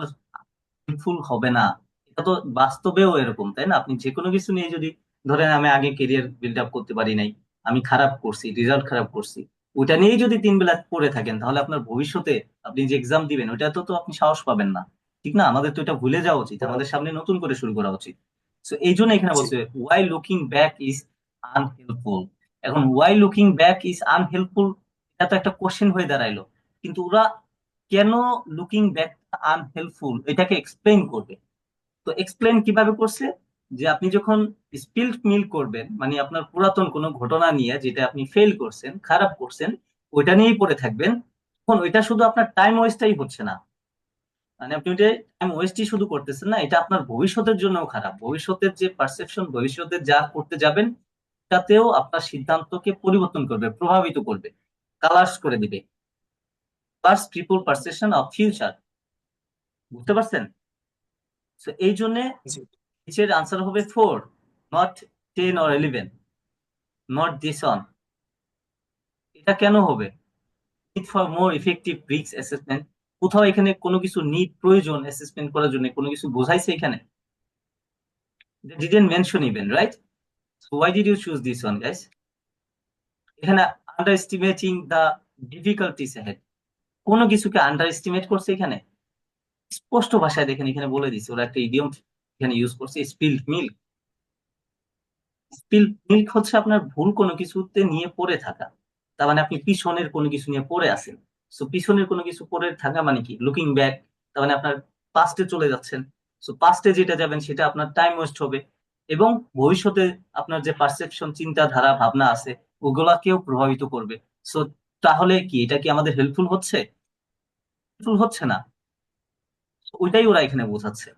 হেল্পফুল হবে না। এটা তো বাস্তবেও এরকম, তাই না? আপনি যে কোনো কিছু নিয়ে যদি ধরেন আমি আগে কেরিয়ার বিল্ড আপ করতে পারি নাই, আমি খারাপ করছি, রেজাল্ট খারাপ করছি, ওইটা নিয়েই যদি 3 বেলা পড়ে থাকেন, তাহলে আপনার ভবিষ্যতে আপনি যে এক্সাম দিবেন ওইটা তো আপনি সাহস পাবেন না। ঠিক না? আমাদের তো এটা ভুলে যাওয়া উচিত, আমাদের সামনে নতুন করে শুরু করা উচিত। তো এই জন্য এখানে জি। বলছে ওয়াই লুকিং ব্যাক ইজ আনহেল্পফুল। এখন ওয়াই লুকিং ব্যাক ইজ আনহেল্পফুল, এটা তো একটা কোশ্চেন হয়ে দাঁড়াইলো। কিন্তু ওরা কেন লুকিং ব্যাক আনহেল্পফুল এটাকে এক্সপ্লেইন করবে। তো এক্সপ্লেইন কিভাবে করছে? যে আপনি যখন স্পিল্ড মিল করবেন, মানে আপনার পুরাতন কোনো ঘটনা নিয়ে যেটা আপনি ফেল করছেন, খারাপ করছেন, ওইটা নিয়েই পড়ে থাকবেন। তখন ওইটা শুধু আপনার টাইম ওয়েস্টটাই হচ্ছে না, মানে আপনি ওইটা টাইম ওয়েস্টই শুধু করতেছেন না, এটা আপনার ভবিষ্যতের জন্যও খারাপ। ভবিষ্যতের যে পারসেপশন, ভবিষ্যতে যা করতে যাবেন, তাতেও আপনার সিদ্ধান্তকে পরিবর্তন করবে, প্রভাবিত করবে, কালার্স করে দিবে। Colours triple perception of future. বুঝতে পারছেন? তো এই জন্য জি এর আনসার হবে 4, not 10 or 11, not this on. এটা কেন হবে? Need for more effective risk assessment. কোথাও এখানে কোনো কিছু নিড, প্রয়োজন অ্যাসেসমেন্ট করার জন্য কোনো কিছু বোঝাইছে এখানে? They didn't mention even, right? So why did you choose this one, guys? এখানে under estimating the difficulties head, কোনো কিছুকে আন্ডার এস্টিমেট করছে এখানে। স্পষ্ট ভাষায় দেখেন এখানে বলে দিচ্ছে, ওরা একটা ইডিয়ম এখানে ইউজ করছে, স্পিল্ড মিল্ক। স্পিল মিল্ক হচ্ছে আপনার ভুল কোনো কিছুতে নিয়ে পড়ে থাকা। তার মানে আপনি পিছনের কোনো কিছু নিয়ে পড়ে আছেন। সো পিছনের কোনো কিছু পড়ে থাকা মানে কি? Looking back. তার মানে আপনার পাস্টে চলে যাচ্ছেন। সো পাস্টে যেটা যাবেন সেটা আপনার টাইম ওয়েস্ট হবে। এবং ভবিষ্যতে আপনার যে পারসেপশন, চিন্তাধারা, ভাবনা আছে, ওগুলাকেও প্রভাবিত করবে। সো তাহলে কি এটা কি আমাদের হেল্পফুল হচ্ছে? হেল্পফুল হচ্ছে না। So ওইটাই ওরা এখানে বোঝাচ্ছে।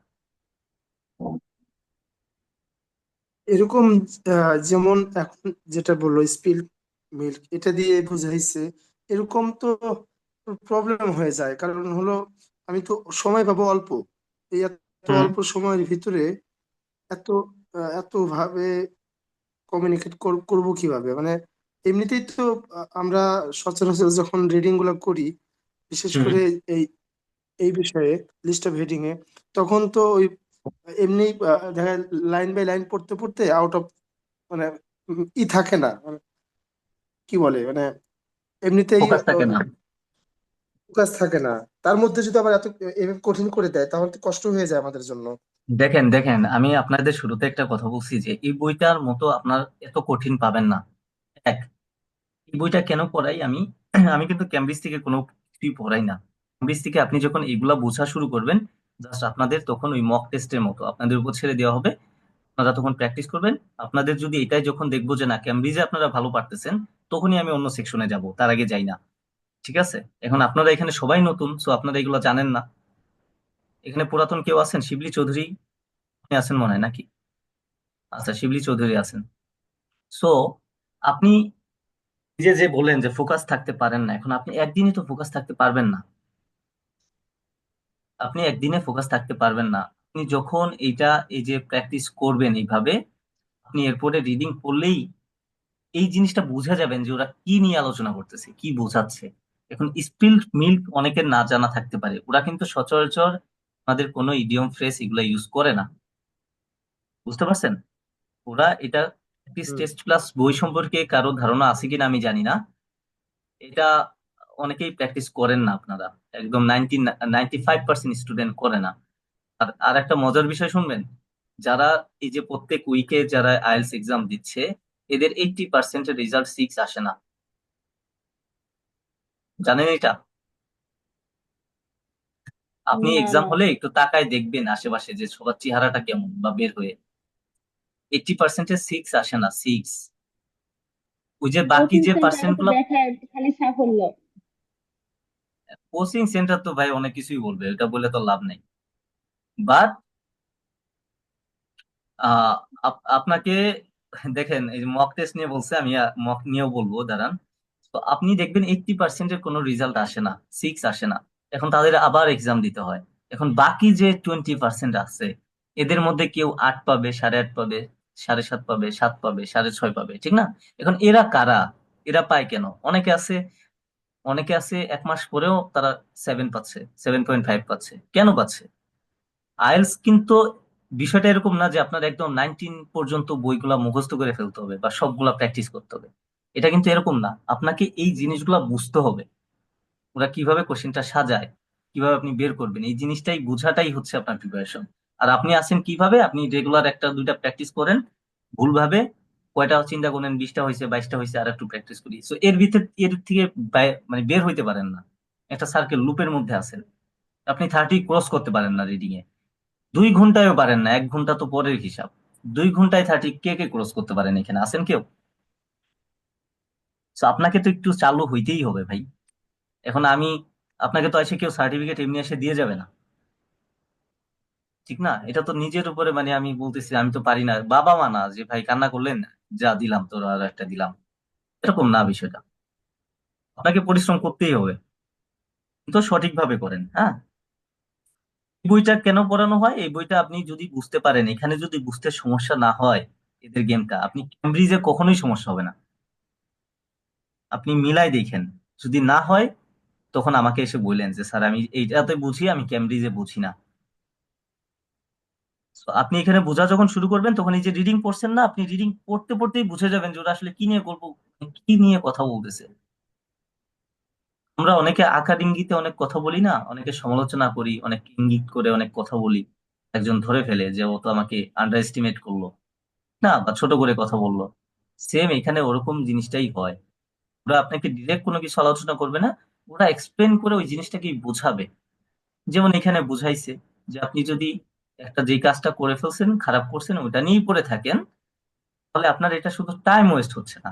এরকম যেমন এখন যেটা বললো স্পিল মিল্ক, এটা দিয়ে বুঝাইছে, এরকম তো প্রবলেম হয়ে যায়। কারণ হলো আমি তো সময় পাবো অল্প, এই এত হুম। অল্প সময়ের ভিতরে এত এত ভাবে কমিউনিকেট করব কিভাবে? মানে এমনিতেই তো আমরা সচরাচর যখন রিডিং গুলো করি, বিশেষ হুম। করে এই এই বিষয়ে লিস্ট অফ হেডিং এ, তখন তো ওই এমনি দেখা লাইন বাই লাইন পড়তে পড়তে আউট অফ মানে থাকে না, মানে কি বলে, মানে এমনিতেই ফোকাস থাকে না। ফোকাস থাকে না। তার মধ্যে যদি আবার এত এভাবে কঠিন করে দেয় তাহলে তো কষ্ট হয়ে যায় আমাদের জন্য। দেখেন দেখেন, আমি আপনাদের শুরুতে একটা কথা বলছি যে এই বইটার মতো আপনার এত কঠিন পাবেন না। এক, এই বইটা কেন পড়াই আমি? আমি কিন্তু ক্যামব্রিজ থেকে কোনো কিছুই পড়াই না। ক্যামব্রিজ থেকে আপনি যখন এগুলা বোঝা শুরু করবেন, জাস্ট আপনাদের তখন ওই মক টেস্টের মতো আপনাদের উপর ছেড়ে দেওয়া হবে। আপনারা তখন প্র্যাকটিস করবেন। আপনাদের যদি এটাই যখন দেখবো যে না ক্যামব্রিজে আপনারা ভালো পারতেছেন, তখনই আমি অন্য সেকশনে যাব, তার আগে যাই না। ঠিক আছে? এখন আপনারা এখানে সবাই নতুন, সো আপনারা এগুলো জানেন না। এখানে পুরাতন কেউ আছেন? শিবলি চৌধুরী আপনি আছেন মনে হয় নাকি? আচ্ছা, শিবলি চৌধুরী আছেন। সো আপনি যে যে বলেন যে ফোকাস থাকতে পারেন না, এখন আপনি একদিনই তো ফোকাস থাকতে পারবেন না। আপনি একদিনে ফোকাস থাকতে পারবেন না। আপনি যখন এইটা এই যে প্র্যাকটিস করবেন এইভাবে, আপনি এরপরে রিডিং পড়লেই এই জিনিসটা বুঝে যাবেন যে ওরা কি নিয়ে আলোচনা করতেছে, কি বোঝাচ্ছে। এখন স্পিল্ড মিল্ক অনেকের না জানা থাকতে পারে, ওরা কিন্তু সচরাচর আমাদের কোনো ইডিয়ম ফ্রেজ এগুলা ইউজ করে না। বুঝতে পারছেন? ওরা এটা হুম। টেস্ট প্লাস বই সম্পর্কে কারো ধারণা আছে কিনা আমি জানি না। এটা অনেকেই প্র্যাকটিস করেন না আপনারা, একদম 95% স্টুডেন্ট করে না। আর আর একটা মজার বিষয় শুনবেন, যারা এই যে প্রত্যেক উইকে যারা আইএলটিএস এক্সাম দিচ্ছে, এদের 80% রেজাল্ট 6 আসে না। জানেন এটা? আপনি না এক্সাম না। হলে একটু তাকায় দেখবেন আশেপাশে যে সবার চেহারাটা কেমন বা বের হয়ে, 80% 6 আসে না, 6। ওই যে বাকি কোচিং যে সেন্টারে পার্সেন্ট তো গুলো, দেখায় খালি সাফল্য। কোচিং সেন্টার তো ভাই অনেক কিছুই বলবে, এটা বলে তো লাভ নেই। বাট আহ আপনাকে দেখেন, এই যে মক টেস্ট নিয়ে বলছে, আমি মক নিয়েও বলবো, দাঁড়ান। তো আপনি দেখবেন 80%-এর কোনো রেজাল্ট আসে না, 6 আসে না। এখন তাদের আবার এক্সাম দিতে হয়। এখন বাকি যে 20% আছে, এদের মধ্যে কেউ 8 পাবে, 8.5 পাবে, 7.5 পাবে, 7 পাবে, 6.5 পাবে, ঠিক না? এখন এরা কারা? এরা পায় কেন? অনেকে আছে 1 মাস পরেও তারা 7 পাচ্ছে, 7.5 পাচ্ছে। কেন পাচ্ছে? আইএলটিএস কিন্তু বিষয়টা এরকম না যে আপনার একদম 19 পর্যন্ত বইগুলা মুখস্থ করে ফেলতে হবে বা সবগুলা প্র্যাকটিস করতে হবে। এটা কিন্তু এরকম না, আপনাকে এই জিনিসগুলা বুঝতে হবে। ওরা কিভাবে কোশ্চেনটা সাজায়, কিভাবে আপনি বের করবেন, এই জিনিসটাই বোঝাটাই হচ্ছে আপনার প্রিপারেশন। আর আপনি আছেন কিভাবে, আপনি রেগুলার একটা দুইটা প্র্যাকটিস করেন ভুলভাবে, কয়টা চিন্তা করেন 20টা হয়েছে 22টা হয়েছে আর একটু প্র্যাকটিস করি, সো এর ভিতরে এর থেকে মানে বের হইতে পারেন না। একটা সার্কেল লুপের মধ্যে আছেন। আপনি 30 ক্রস করতে পারেন না রিডিং এ। 2 ঘন্টায়ও পারেন না, 1 ঘন্টা তো পরের হিসাব। 2 ঘন্টায় 30 কে কে ক্রস করতে পারেন? এখানে আছেন কেউ? তো আপনাকে তো একটু চালু হইতেই হবে ভাই। এখন আমি আপনাকে তো এসে কেউ সার্টিফিকেট এমনি এসে দিয়ে যাবে না, ঠিক না? এটা তো নিজের উপরে, মানে আমি বলতেছি আমি তো পারি না, বাবা মা না যে ভাই কান্না করলেন যা দিলাম তোর আর একটা দিলাম, এরকম না বিষয়টা। আপনাকে পরিশ্রম করতেই হবে, কিন্তু সঠিকভাবে করেন, হ্যাঁ। এই বইটা কেন পড়ানো হয়? এই বইটা আপনি যদি বুঝতে পারেন, এখানে যদি বুঝতে সমস্যা না হয় এদের গেমটা, আপনি ক্যামব্রিজে কখনোই সমস্যা হবে না। আপনি মিলাই দেখেন, যদি না হয় তখন আমাকে এসে বললেন যে স্যার আমি এইটাতে বুঝি, আমি ক্যামব্রিজে বুঝি না। তো আপনি এখানে বোঝা যখন শুরু করবেন, তখন এই যে রিডিং পড়ছেন না, আপনি রিডিং পড়তে পড়তেই বুঝে যাবেন যে ওরা আসলে কি নিয়ে গল্প, কি নিয়ে কথা বলতেছে। আমরা অনেকে আকার ইঙ্গিতে অনেক কথা বলি না, অনেকে সমালোচনা করি, অনেক ইঙ্গিত করে অনেক কথা বলি, একজন ধরে ফেলে যে ও তো আমাকে আন্ডার এস্টিমেট করলো না বা ছোট করে কথা বললো। সেম এখানে ওরকম জিনিসটাই হয়। ওরা আপনাকে ডিরেক্ট কোনো কিছু আলোচনা করবে না, ওরা এক্সপ্লেন করে ওই জিনিসটাকে বোঝাবে। যেমন এখানে বুঝাইছে যে আপনি যদি একটা যে কাজটা করে ফেলছেন, খারাপ করছেন, ওটা নিয়েই পড়ে থাকেন, তাহলে আপনার এটা শুধু টাইম ওয়েস্ট হচ্ছে না।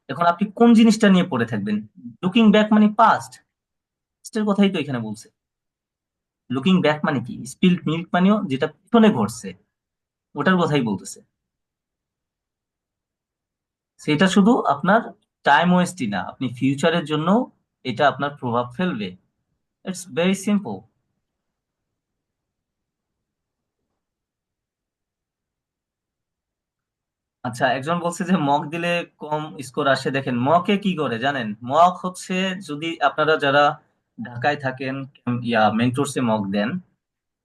এখন আপনি কোন জিনিসটা নিয়ে পড়ে থাকবেন? লুকিং ব্যাক মানে পাস্ট এর কথাই তো এখানে বলছে। লুকিং ব্যাক মানে কি? স্পিল্ড মিল্ক মানেও যেটা পিছনে ঘটছে, ওটার কথাই বলতেছে। সেটা শুধু আপনার টাইম ওয়েস্টই না, আপনি ফিউচারের জন্য এটা আপনার প্রভাব ফেলবে। It's very simple. আচ্ছা, একজন বলছে যে মক দিলে কম স্কোর আসে। দেখেন মকে কি করে জানেন, মক হচ্ছে যদি আপনারা যারা ঢাকায় থাকেন মেন্টরসে মক দেন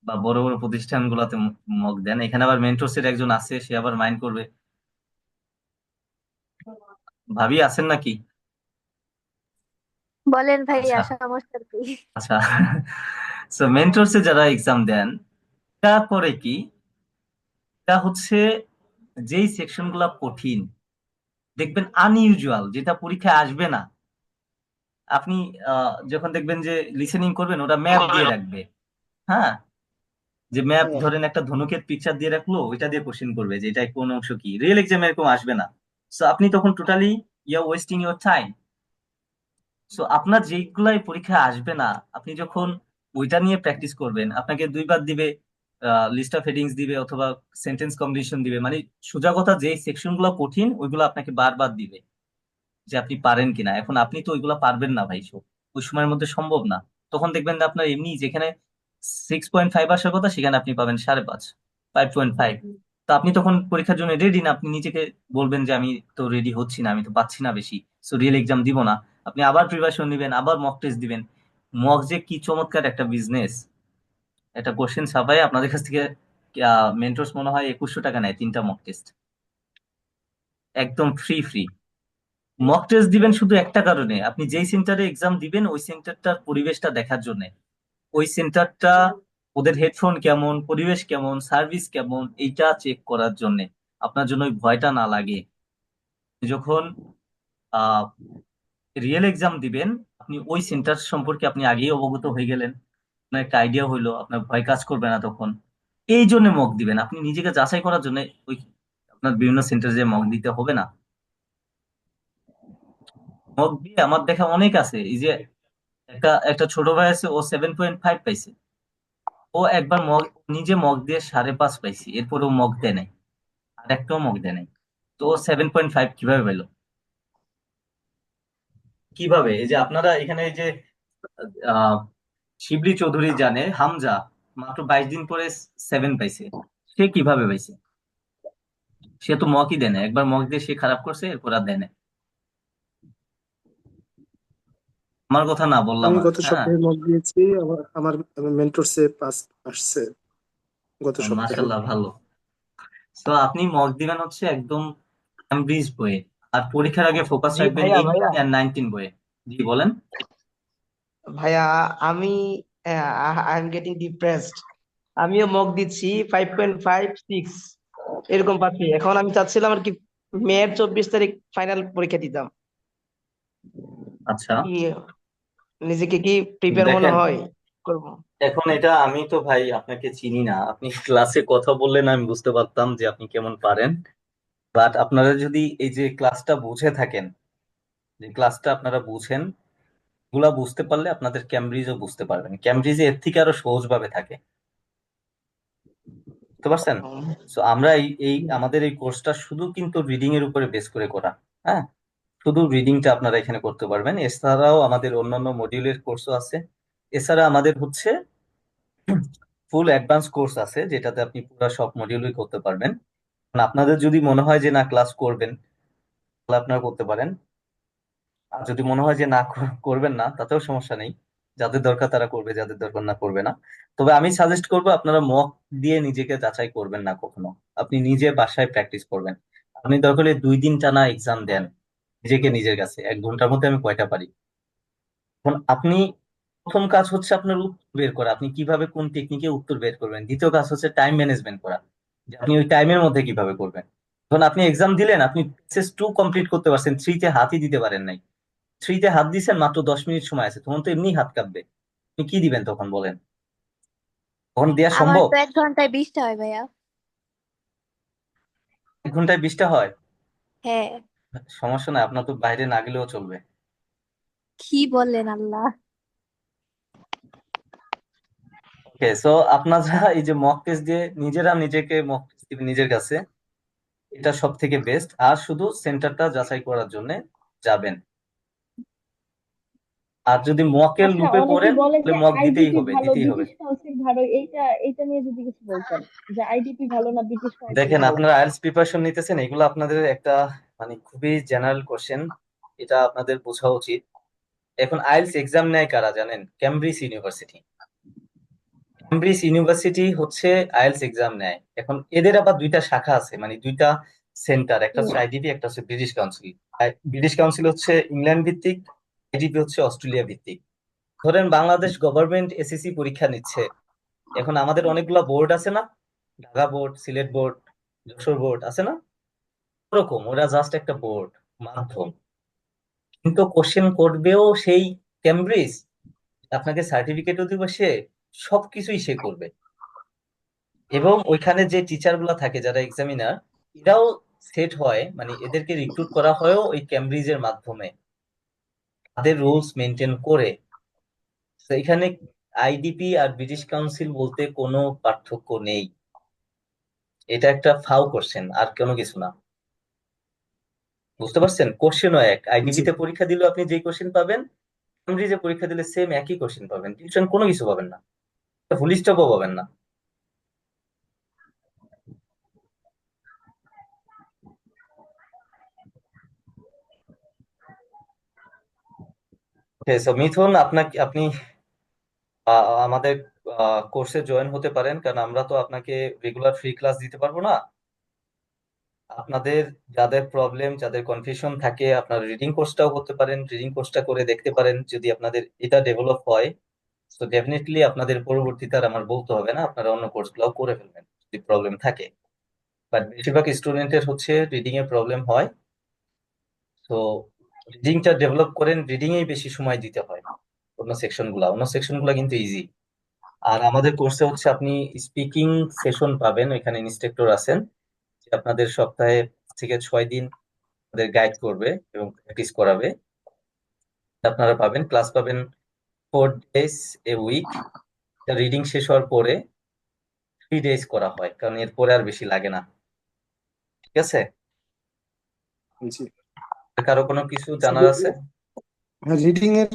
বা বড় বড় প্রতিষ্ঠানগুলোতে মক দেন, এখানে আবার মেন্টরসের একজন আছে, সে আবার মাইন্ড করবে। ভাবি আছেন নাকি? বলেন ভাইয়া, আচ্ছা সমস্যা কি? আচ্ছা। সো মেন্টরসে যারা এক্সাম দেন, এটা করে কি, এটা হচ্ছে যেই সেকশন গুলা কঠিন, দেখবেন আনইউজুয়াল, যেটা পরীক্ষায় আসবে না, আপনি যখন দেখবেন যে লিসেনিং করবেন, ওটা ম্যাপ দিয়ে রাখবে। হ্যাঁ, যে ম্যাপ ধরেন একটা ধনুকের পিকচার দিয়ে রাখলো, ওইটা দিয়ে কোশ্চেন করবে যে এটা কোন অংশ কি। রিয়েল এক্সামে এরকম আসবে না। সো আপনি তখন totally wasting your time. So আপনার যেগুলাই পরীক্ষায় আসবে না, আপনি যখন ওইটা নিয়ে প্র্যাকটিস করবেন, আপনাকে দুইবার দিবে, লিস্ট অফ হেডিংস দিবে অথবা সেন্টেন্স কম্বিনেশন দিবে, মানে সোজা কথা যে সেকশন গুলো কঠিন ওইগুলো আপনাকে বারবার দিবে যে আপনি পারেন কিনা। এখন আপনি তো ওইগুলা পারবেন না ভাই, ওই সময়ের মধ্যে সম্ভব না। তখন দেখবেন যে আপনার এমনি যেখানে 6.5 আসার কথা, সেখানে আপনি পাবেন 5.5, 5.5। তো আপনি তখন পরীক্ষার জন্য রেডি না, আপনি নিজেকে বলবেন যে আমি তো রেডি হচ্ছি না, আমি তো পাচ্ছি না বেশি, সো রিয়েল এক্সাম দিব না। আপনি আবার প্রিপারেশন নেবেন, আবার মক টেস্ট দিবেন। মক যে কি চমৎকার একটা বিজনেস! একটা কোশ্চেন ছাপাই আপনাদের কাছ থেকে মেন্টরস মনে হয় 2100 টাকা নেয় 3টা মক টেস্ট, একদম ফ্রি ফ্রি। মক টেস্ট দিবেন শুধু একটা কারণে, আপনি যেই সেন্টারে এক্সাম দিবেন ওই সেন্টারটার পরিবেশটা দেখার জন্য। ওই সেন্টারটা, ওদের হেডফোন কেমন, পরিবেশ কেমন, সার্ভিস কেমন, এইটা চেক করার জন্য। আপনার জন্য ওই ভয়টা না লাগে। যখন আহ রিয়েল এক্সাম দিবেন, আপনি ওই সেন্টার সম্পর্কে আপনি আগেই অবগত হয়ে গেলেন, আপনার একটা আইডিয়া হইলো, আপনার ভয় কাজ করবে না তখন। এই জন্য মক দিবেন, আপনি নিজেকে যাচাই করার জন্য। ওই আপনার বিভিন্ন সেন্টারে যে মক দিতে হবে না। মক দিয়ে আমার দেখা অনেক আছে, এই যে একটা একটা ছোট ভাই আছে, ও 7.5 পাইছে। ও একবার মগ, নিজে মগ দিয়ে 5.5 পাইছি, এরপরেও মগ দেয় নাই, আর একটাও মগ দেয় নাই। তো ও 7.5 কিভাবে পেলো? কিভাবে? এই যে আপনারা এখানে এই যে আহ শিবলি চৌধুরী জানে, হামজা মাত্র 22 দিন পরে 7 পাইছে। সে কিভাবে পাইছে? সে তো মকই দেয় না, একবার মক দিয়ে সে খারাপ করছে, এরপর আর দেয় না। আমার কথা না বললাম আমি আর, গত হ্যাঁ। সপ্তাহে মক দিয়েছি, আমার মেন্টরসে পাস আসছে গত সপ্তাহে। মাশাল্লাহ, ভালো। তো আপনি মক দিবেন হচ্ছে একদম ক্যামব্রিজ বইয়ে, আর পরীক্ষার আগে ফোকাস জি রাখবেন ভাইয়া, 18 আর 19 বইয়ে। জি বলেন। ভাইয়া আমি আই এম গেটিং ডিপ্রেসড। আমিও মক দিচ্ছি 5.56 এরকম পাচ্ছি। এখন আমি চাচ্ছিলাম আর কি মেয়ের 24 তারিখ ফাইনাল পরীক্ষা দিতাম। আচ্ছা, কি নিজেকে কি প্রিপেয়ার মনে দেখেন হয় করবো? এখন এটা আমি তো ভাই আপনাকে চিনি না, আপনি ক্লাসে কথা বললেন আমি বুঝতে পারতাম যে আপনি কেমন পারেন। বাট আপনারা যদি এই যে ক্লাসটা বুঝে থাকেন, যে ক্লাসটা আপনারা বুঝেন, গুলা বুঝতে পারলে আপনাদের ক্যামব্রিজও বুঝতে পারবেন। ক্যামব্রিজে এর থেকে আরো সহজ ভাবে থাকে, বুঝতে পারছেন? তো আমরা এই আমাদের এই কোর্সটা শুধু কিন্তু রিডিং এর উপরে বেস করে করা। হ্যাঁ, শুধু রিডিংটা আপনারা এখানে করতে পারবেন। এছাড়াও আমাদের অন্যান্য মডিউলের কোর্সও আছে। এছাড়া আমাদের হচ্ছে ফুল অ্যাডভান্স কোর্স আছে, যেটাতে আপনি পুরো সব মডিউলই করতে পারবেন। এখন আপনাদের যদি মনে হয় যে না ক্লাস করবেন, তাহলে আপনারা করতে পারেন। আর যদি মনে হয় যে না করবেন না, তাতেও সমস্যা নেই। যাদের দরকার তারা করবে, যাদের দরকার না করবে না। তবে আমি সাজেস্ট করবো আপনারা মক দিয়ে নিজেকে যাচাই করবেন না কখনো। আপনি নিজে বাসায় প্র্যাকটিস করবেন। আপনি দরকার হলে 2 দিন টানা এক্সাম দেন নিজেকে, নিজের কাছে 1 ঘন্টার মধ্যে আমি কয়টা পারি। এখন আপনি, প্রথম কাজ হচ্ছে আপনার উত্তর বের করা, আপনি কিভাবে কোন টেকনিকে উত্তর বের করবেন। দ্বিতীয় কাজ হচ্ছে টাইম ম্যানেজমেন্ট করা, যে আপনি ওই টাইমের মধ্যে কিভাবে করবেন। ধরুন আপনি এক্সাম দিলেন, আপনি PSS 2 কমপ্লিট করতে পারছেন, 3-তে হাতই দিতে পারেন নাই। 3-তে হাত দিছেন, মাত্র 10 মিনিট সময় আছে, তখন তো এমনি হাত কাঁপবে। আপনি কি দিবেন তখন বলেন? তখন দেওয়া আমার সম্ভব? তো 1 ঘন্টায় 20টা হয় ভাইয়া। 1 ঘন্টায় 20টা হয়? হ্যাঁ। সমস্যা নাই, আপনার তো বাইরে না গেলেও চলবে। কি বললেন আল্লাহ! ওকে, সো আপনারা এই যে মক টেস্ট দিয়ে নিজেরা নিজেকে মক টেস্ট দিবেন নিজের কাছে, এটা সব থেকে বেস্ট। আর শুধু সেন্টারটা যাচাই করার জন্য যাবেন। আর যদি মকের আচ্ছা, লুপে অনেকে পড়েন বলে তাহলে যে মক আইডিপি ভালো, দিতেই হবে। ব্রিটিশ কাউন্সিল ভালো, এইটা নিয়ে যদি কিছু বলতেন, যে আইডিপি ভালো না ব্রিটিশ কাউন্সিল দেখেন, ভালো? আপনারা আইএলটিএস প্রিপারেশন নিতেছেন, এগুলো আপনাদের একটা মানে খুবই জেনারেল কোশ্চেন, এটা আপনাদের বোঝা উচিত। এখন আইএলটিএস এক্সাম নেয় কারা জানেন? Cambridge university. ক্যামব্রিজ ইউনিভার্সিটি হচ্ছে আইএলটিএস এক্সাম নেয়। এখন এদের আবার দুইটা শাখা আছে, মানে দুইটা সেন্টার, একটা হচ্ছে আইডিপি, একটা হচ্ছে ব্রিটিশ কাউন্সিল। ব্রিটিশ কাউন্সিল হচ্ছে ইংল্যান্ড ভিত্তিক, আইডিপি হচ্ছে অস্ট্রেলিয়া ভিত্তিক। ধরেন বাংলাদেশ গভর্নমেন্ট এসএসসি পরীক্ষা নিচ্ছে, এখন আমাদের অনেকগুলা বোর্ড আছে না, Dhaka board, Sylhet board, Jessore board আছে না, ওরকম ওরা জাস্ট একটা বোর্ড, মাধ্যম। কিন্তু কোশ্চেন করবেও সেই ক্যামব্রিজ, আপনাকে সার্টিফিকেটও দিবে সে, সবকিছুই সে করবে। এবং ওইখানে যে টিচার গুলা থাকে যারা এক্সামিনার, এরাও সেট হয়, মানে এদেরকে রিক্রুট করা হয়ও ওই ক্যামব্রিজের মাধ্যমে, তাদের রুলস মেনটেন করে। তো এখানে আইডিপি আর ব্রিটিশ কাউন্সিল বলতে কোনো পার্থক্য নেই। এটা একটা ফাও কোশ্চেন, আর কোনো কিছু না। বুঝতে পারছেন? কোশ্চেনও এক, জি। আইডিপিতে পরীক্ষা দিলেও আপনি যেই কোশ্চেন পাবেন, ক্যামব্রিজে পরীক্ষা দিলে সেম একই কোশ্চেন পাবেন, টিউশন কোনো কিছু পাবেন না, ফুল স্টপও পাবেন না। সো মিথুন, আপনি আমাদের কোর্সে জয়েন হতে পারেন, কারণ আমরা তো আপনাকে রেগুলার ফ্রি ক্লাস দিতে পারবো না। আপনাদের যাদের প্রবলেম, যাদের কনফিউশন থাকে, আপনারা রিডিং কোর্সটাও করতে পারেন, রিডিং কোর্সটা করে দেখতে পারেন। যদি আপনাদের এটা ডেভেলপ হয়, তো ডেফিনেটলি আপনাদের পরবর্তীতে আর আমার বলতে হবে না, আপনারা অন্য কোর্সগুলোও করে ফেলবেন যদি প্রবলেম থাকে। বাট বেশিরভাগ স্টুডেন্টের হচ্ছে রিডিং এ প্রবলেম হয়। তো রিডিংটা ডেভেলপ করেন, রিডিং এই বেশি সময় দিতে হয়। অন্য সেকশন গুলা কিন্তু ইজি। আর আমাদের কোর্সে হচ্ছে আপনি স্পিকিং সেশন পাবেন, ওইখানে ইনস্ট্রাক্টর আছেন যে আপনাদের সপ্তাহে 5 থেকে 6 দিন আপনাদের গাইড করবে এবং প্র্যাকটিস করাবে। আপনারা পাবেন, ক্লাস পাবেন 4 days এ উইক। রিডিং শেষ হওয়ার পরে 3 days করা হয়, কারণ এরপরে আর বেশি লাগে না। ঠিক আছে? জি। কারো কোনো কিছু জানার আছে? রিডিং এর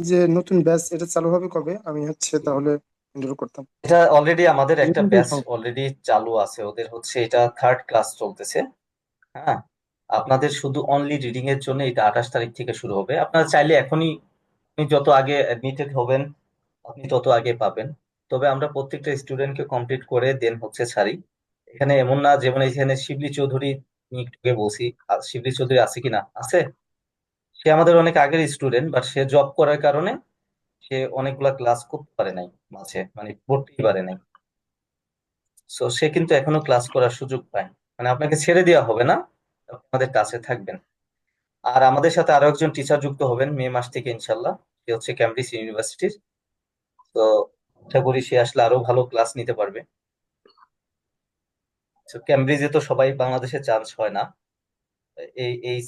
যে নতুন ব্যাচ, এটা চালু হবে কবে? আমি হচ্ছে তাহলে এনরোল করতাম। এটা অলরেডি আমাদের একটা Reading ব্যাচ এর অলরেডি চালু আছে, ওদের হচ্ছে এটা 3rd ক্লাস চলতেছে। হ্যাঁ, আপনাদের শুধু অনলি রিডিং এর জন্য এটা 28 তারিখ থেকে শুরু হবে। আপনারা চাইলে এখনই, আপনি যত আগে অ্যাডমিটেড হবেন আপনি তত আগে পাবেন। তবে আমরা প্রত্যেকটা স্টুডেন্টকে কমপ্লিট করে দেন হচ্ছে ছাড়ি। এখানে এমন না, যেমন এখানে শিবলি চৌধুরী, আমি একটু আগে বলছি, শিবলি চৌধুরী আছে কিনা, আছে। সে আমাদের অনেক আগের স্টুডেন্ট, বাট সে জব করার কারণে সে অনেকগুলা ক্লাস করতে পারে নাই, মাঝে মানে পড়তেই পারে নাই। সো সে কিন্তু এখনো ক্লাস করার সুযোগ পায়, মানে আপনাকে ছেড়ে দেওয়া হবে না, আপনাদের কাছে থাকবেন। আর আমাদের সাথে আরো একজন টিচার যুক্ত হবেন মে মাস থেকে ইনশাল্লাহ, সে হচ্ছে ক্যামব্রিজ ইউনিভার্সিটির। তো আশা করি সে আসলে আরো ভালো ক্লাস নিতে পারবে। তো ক্যামব্রিজে তো সবাই বাংলাদেশে চান্স হয় না। এই এই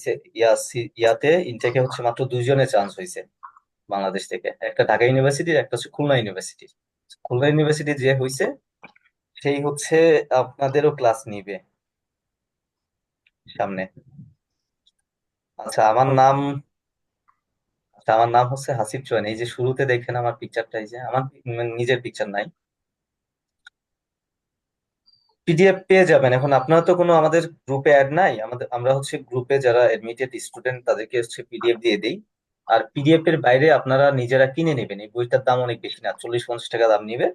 ইয়াতে ইনটেকে হচ্ছে মাত্র 2 জনের চান্স হয়েছে বাংলাদেশ থেকে, একটা ঢাকা ইউনিভার্সিটির, একটা হচ্ছে খুলনা ইউনিভার্সিটির। খুলনা ইউনিভার্সিটি যে হয়েছে সেই হচ্ছে আপনাদেরও ক্লাস নিবে সামনে। আচ্ছা, আমার নাম হচ্ছে হাসিব চৌহান। এই যে শুরুতে দেখেন আমার পিকচারটা, এই যে আমার নিজের পিকচার নাই, পিডিএফ পেয়ে যাবেন। এখন আপনারা তো কোনো আমাদের গ্রুপে অ্যাড নাই, আমরা হচ্ছে গ্রুপে যারা এডমিটেড স্টুডেন্ট তাদেরকে হচ্ছে পিডিএফ দিয়ে দিই। আর পিডিএফ এর বাইরে আপনারা নিজেরা কিনে নেবেন, এই বইটার দাম অনেক বেশি না, 40-50 টাকা দাম নিবে।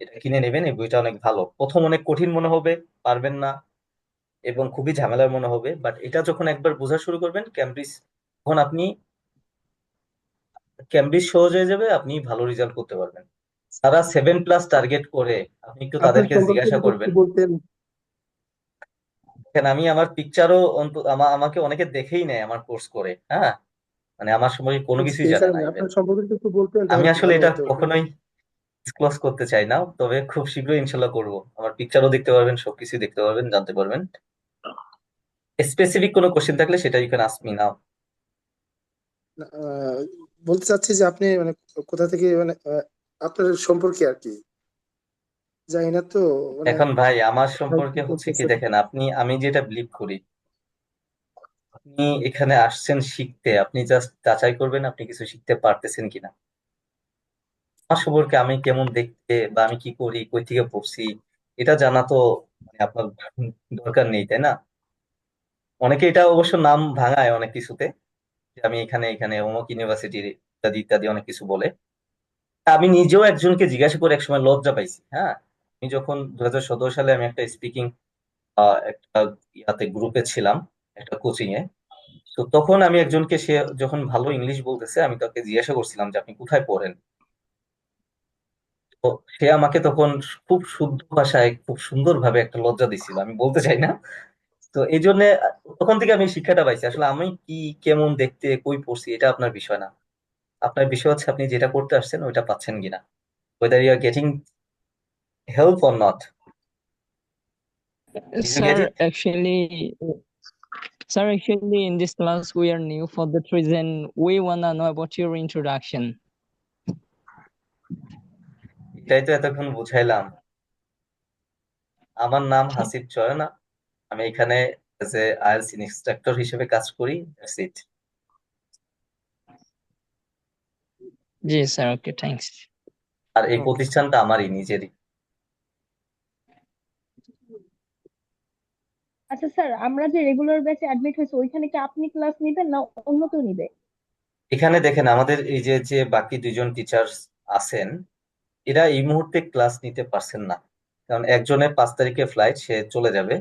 এটা কিনে নেবেন, এই বইটা অনেক ভালো। প্রথম অনেক কঠিন মনে হবে, পারবেন না এবং খুবই ঝামেলার মনে হবে, বাট এটা যখন একবার বোঝা শুরু করবেন ক্যামব্রিজ, তখন আপনি ক্যামব্রিজ সহজ হয়ে যাবে, আপনি ভালো রেজাল্ট করতে পারবেন। তারা 7+ টার্গেট করে, আপনি একটু আপনার তাদেরকে সম্পর্কে জিজ্ঞাসা যদি একটু করবেন। বলতেন। দেখেন, আমি আমার পিকচারও আমাকে অনেকে দেখেই নেয় আমার কোর্স করে, হ্যাঁ, মানে আমার সম্পর্কে কোনো কিছুই এই জানে না কারণে ইভেন। আপনার সম্পর্কে যদি একটু বলতেন আমি তাহলে আসলে ভালো এটা হতো। কখনোই ডিসক্লোজ করতে চাই না, তবে খুব শীঘ্রই ইনশাল্লাহ করব। আমার পিকচারও দেখতে পারবেন, সবকিছু দেখতে পারবেন, জানতে পারবেন। স্পেসিফিক কোনো কোশ্চেন থাকলে সেটা you can ask me now. Ah, বলতে চাচ্ছি যে আপনি মানে কোথা থেকে, মানে আপনার সম্পর্কে আর কি জানি না তো, মানে এখন ভাই আমার কোথায় কি সম্পর্কে হচ্ছে কি, করতেছেন। দেখেন আমি যেটা বিলিভ করি, আপনি এখানে আসছেন শিখতে, আপনি জাস্ট যাচাই করবেন আপনি কিছু শিখতে পারতেছেন কিনা। আমার সম্পর্কে আমি কেমন দেখতে বা আমি কি করি, কই থেকে পড়ছি, এটা জানা তো মানে আপনার দরকার নেই, তাই না? অনেকে এটা অবশ্য নাম ভাঙায় অনেক কিছুতে, যে আমি এখানে এখানে অমুক ইউনিভার্সিটির ইত্যাদি ইত্যাদি অনেক কিছু বলে। আমি নিজেও একজনকে জিজ্ঞাসা করে একসময় লজ্জা পাইছি। হ্যাঁ, আমি যখন 2017 সালে আমি একটা স্পিকিং একটা ইয়াতে গ্রুপে ছিলাম, একটা কোচিং এ। তো তখন আমি একজনকে, সে যখন ভালো ইংলিশ বলতেছে, আমি তাকে জিজ্ঞাসা করছিলাম যে আপনি কোথায় পড়েন। তো সে আমাকে তখন খুব শুদ্ধ ভাষায় খুব সুন্দর ভাবে একটা লজ্জা দিছিল, আমি বলতে চাই না। তো এই জন্য তখন থেকে আমি শিক্ষাটা পাইছি, আসলে আমি কি কেমন দেখতে, কই পড়ছি, এটা আপনার বিষয় না। আপনার বিষয় হচ্ছে আপনি যেটা করতে আসছেন ওইটা পাচ্ছেন কিনা, whether you are getting help or not. Did you get Sir, it? actually, in this class, we are new. For that reason, we wanna know about your introduction. এটাই তো এতক্ষণ বুঝাইলাম। আমার নাম হাসিব চয়ন। আমি এখানে এজ এ আইএলটিএস ইনস্ট্রাক্টর হিসেবে কাজ করি। That's it. Yes, sir. Okay, thanks. আর এই ওকে। প্রতিষ্ঠানটা আমারই নিজেরই। আচ্ছা স্যার, আমরা যে রেগুলার ব্যাচে অ্যাডমিট হয়েছে ওইখানে কি আপনি ক্লাস নিবেন না অন্য কেউ নিবে? এখানে দেখেন আমাদের এই যে যে বাকি দুইজন টিচার্স আছেন, এরা এই মুহূর্তে ক্লাস নিতে পারছেন না, কারণ একজনের 5 তারিখে ফ্লাইট, সে চলে যাবে।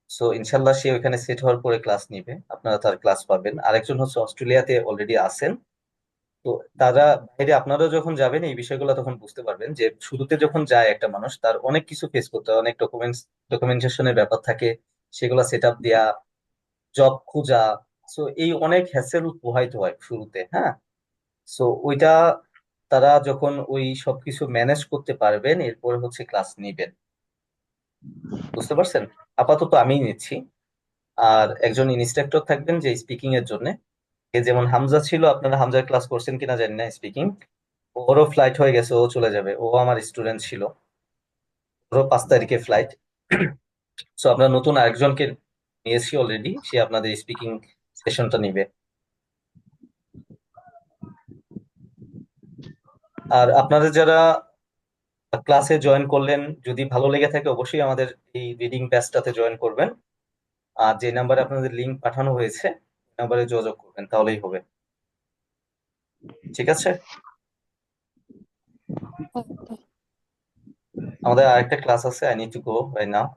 সো ইনশাল্লাহ সে ওইখানে সেট হওয়ার পরে ক্লাস নিবে, আপনারা তার ক্লাস পাবেন। আরেকজন হচ্ছে অস্ট্রেলিয়াতে অলরেডি আছেন। তো তারা বাইরে, আপনারা যখন যাবেন এই বিষয়গুলো তখন বুঝতে পারবেন যে শুরুতে যখন যায় একটা মানুষ, তার অনেক কিছু ফেস করতে হয়, অনেক ডকুমেন্টেশনের ব্যাপার থাকে, সেগুলো সেট আপ দেয়া, জব খোঁজা। সো এই অনেক হ্যাসেল পোহাইতে হয় শুরুতে। হ্যাঁ, সো ওইটা তারা যখন ওই সবকিছু ম্যানেজ করতে পারবেন, এরপরে হচ্ছে ক্লাস নিবেন। বুঝতে পারছেন? আপাতত আমিই নিচ্ছি। আর একজন ইনস্ট্রাক্টর থাকবেন যে স্পিকিং এর জন্য। এ যেমন হামজা ছিল, আপনারা হামজার ক্লাস করছেন কিনা জানি না স্পিকিং। ওরও ফ্লাইট হয়ে গেছে, ও চলে যাবে, ও আমার স্টুডেন্ট ছিল। ওরও 5 তারিখে ফ্লাইট। সো আমরা নতুন আরেকজনকে নিয়েছি অলরেডি, সে আপনাদের স্পিকিং সেশনটা নিবে। আর আপনারা যারা ক্লাসে জয়েন করলেন, যদি ভালো লেগে থাকে অবশ্যই আমাদের এই রিডিং ব্যাচটাতে জয়েন করবেন। আর যে নাম্বারে আপনাদের লিংক পাঠানো হয়েছে নাম্বারে যোগাযোগ করবেন, তাহলেই হবে। ঠিক আছে? Okay. আমাদের আরেকটা ক্লাস আছে, I need to go right now.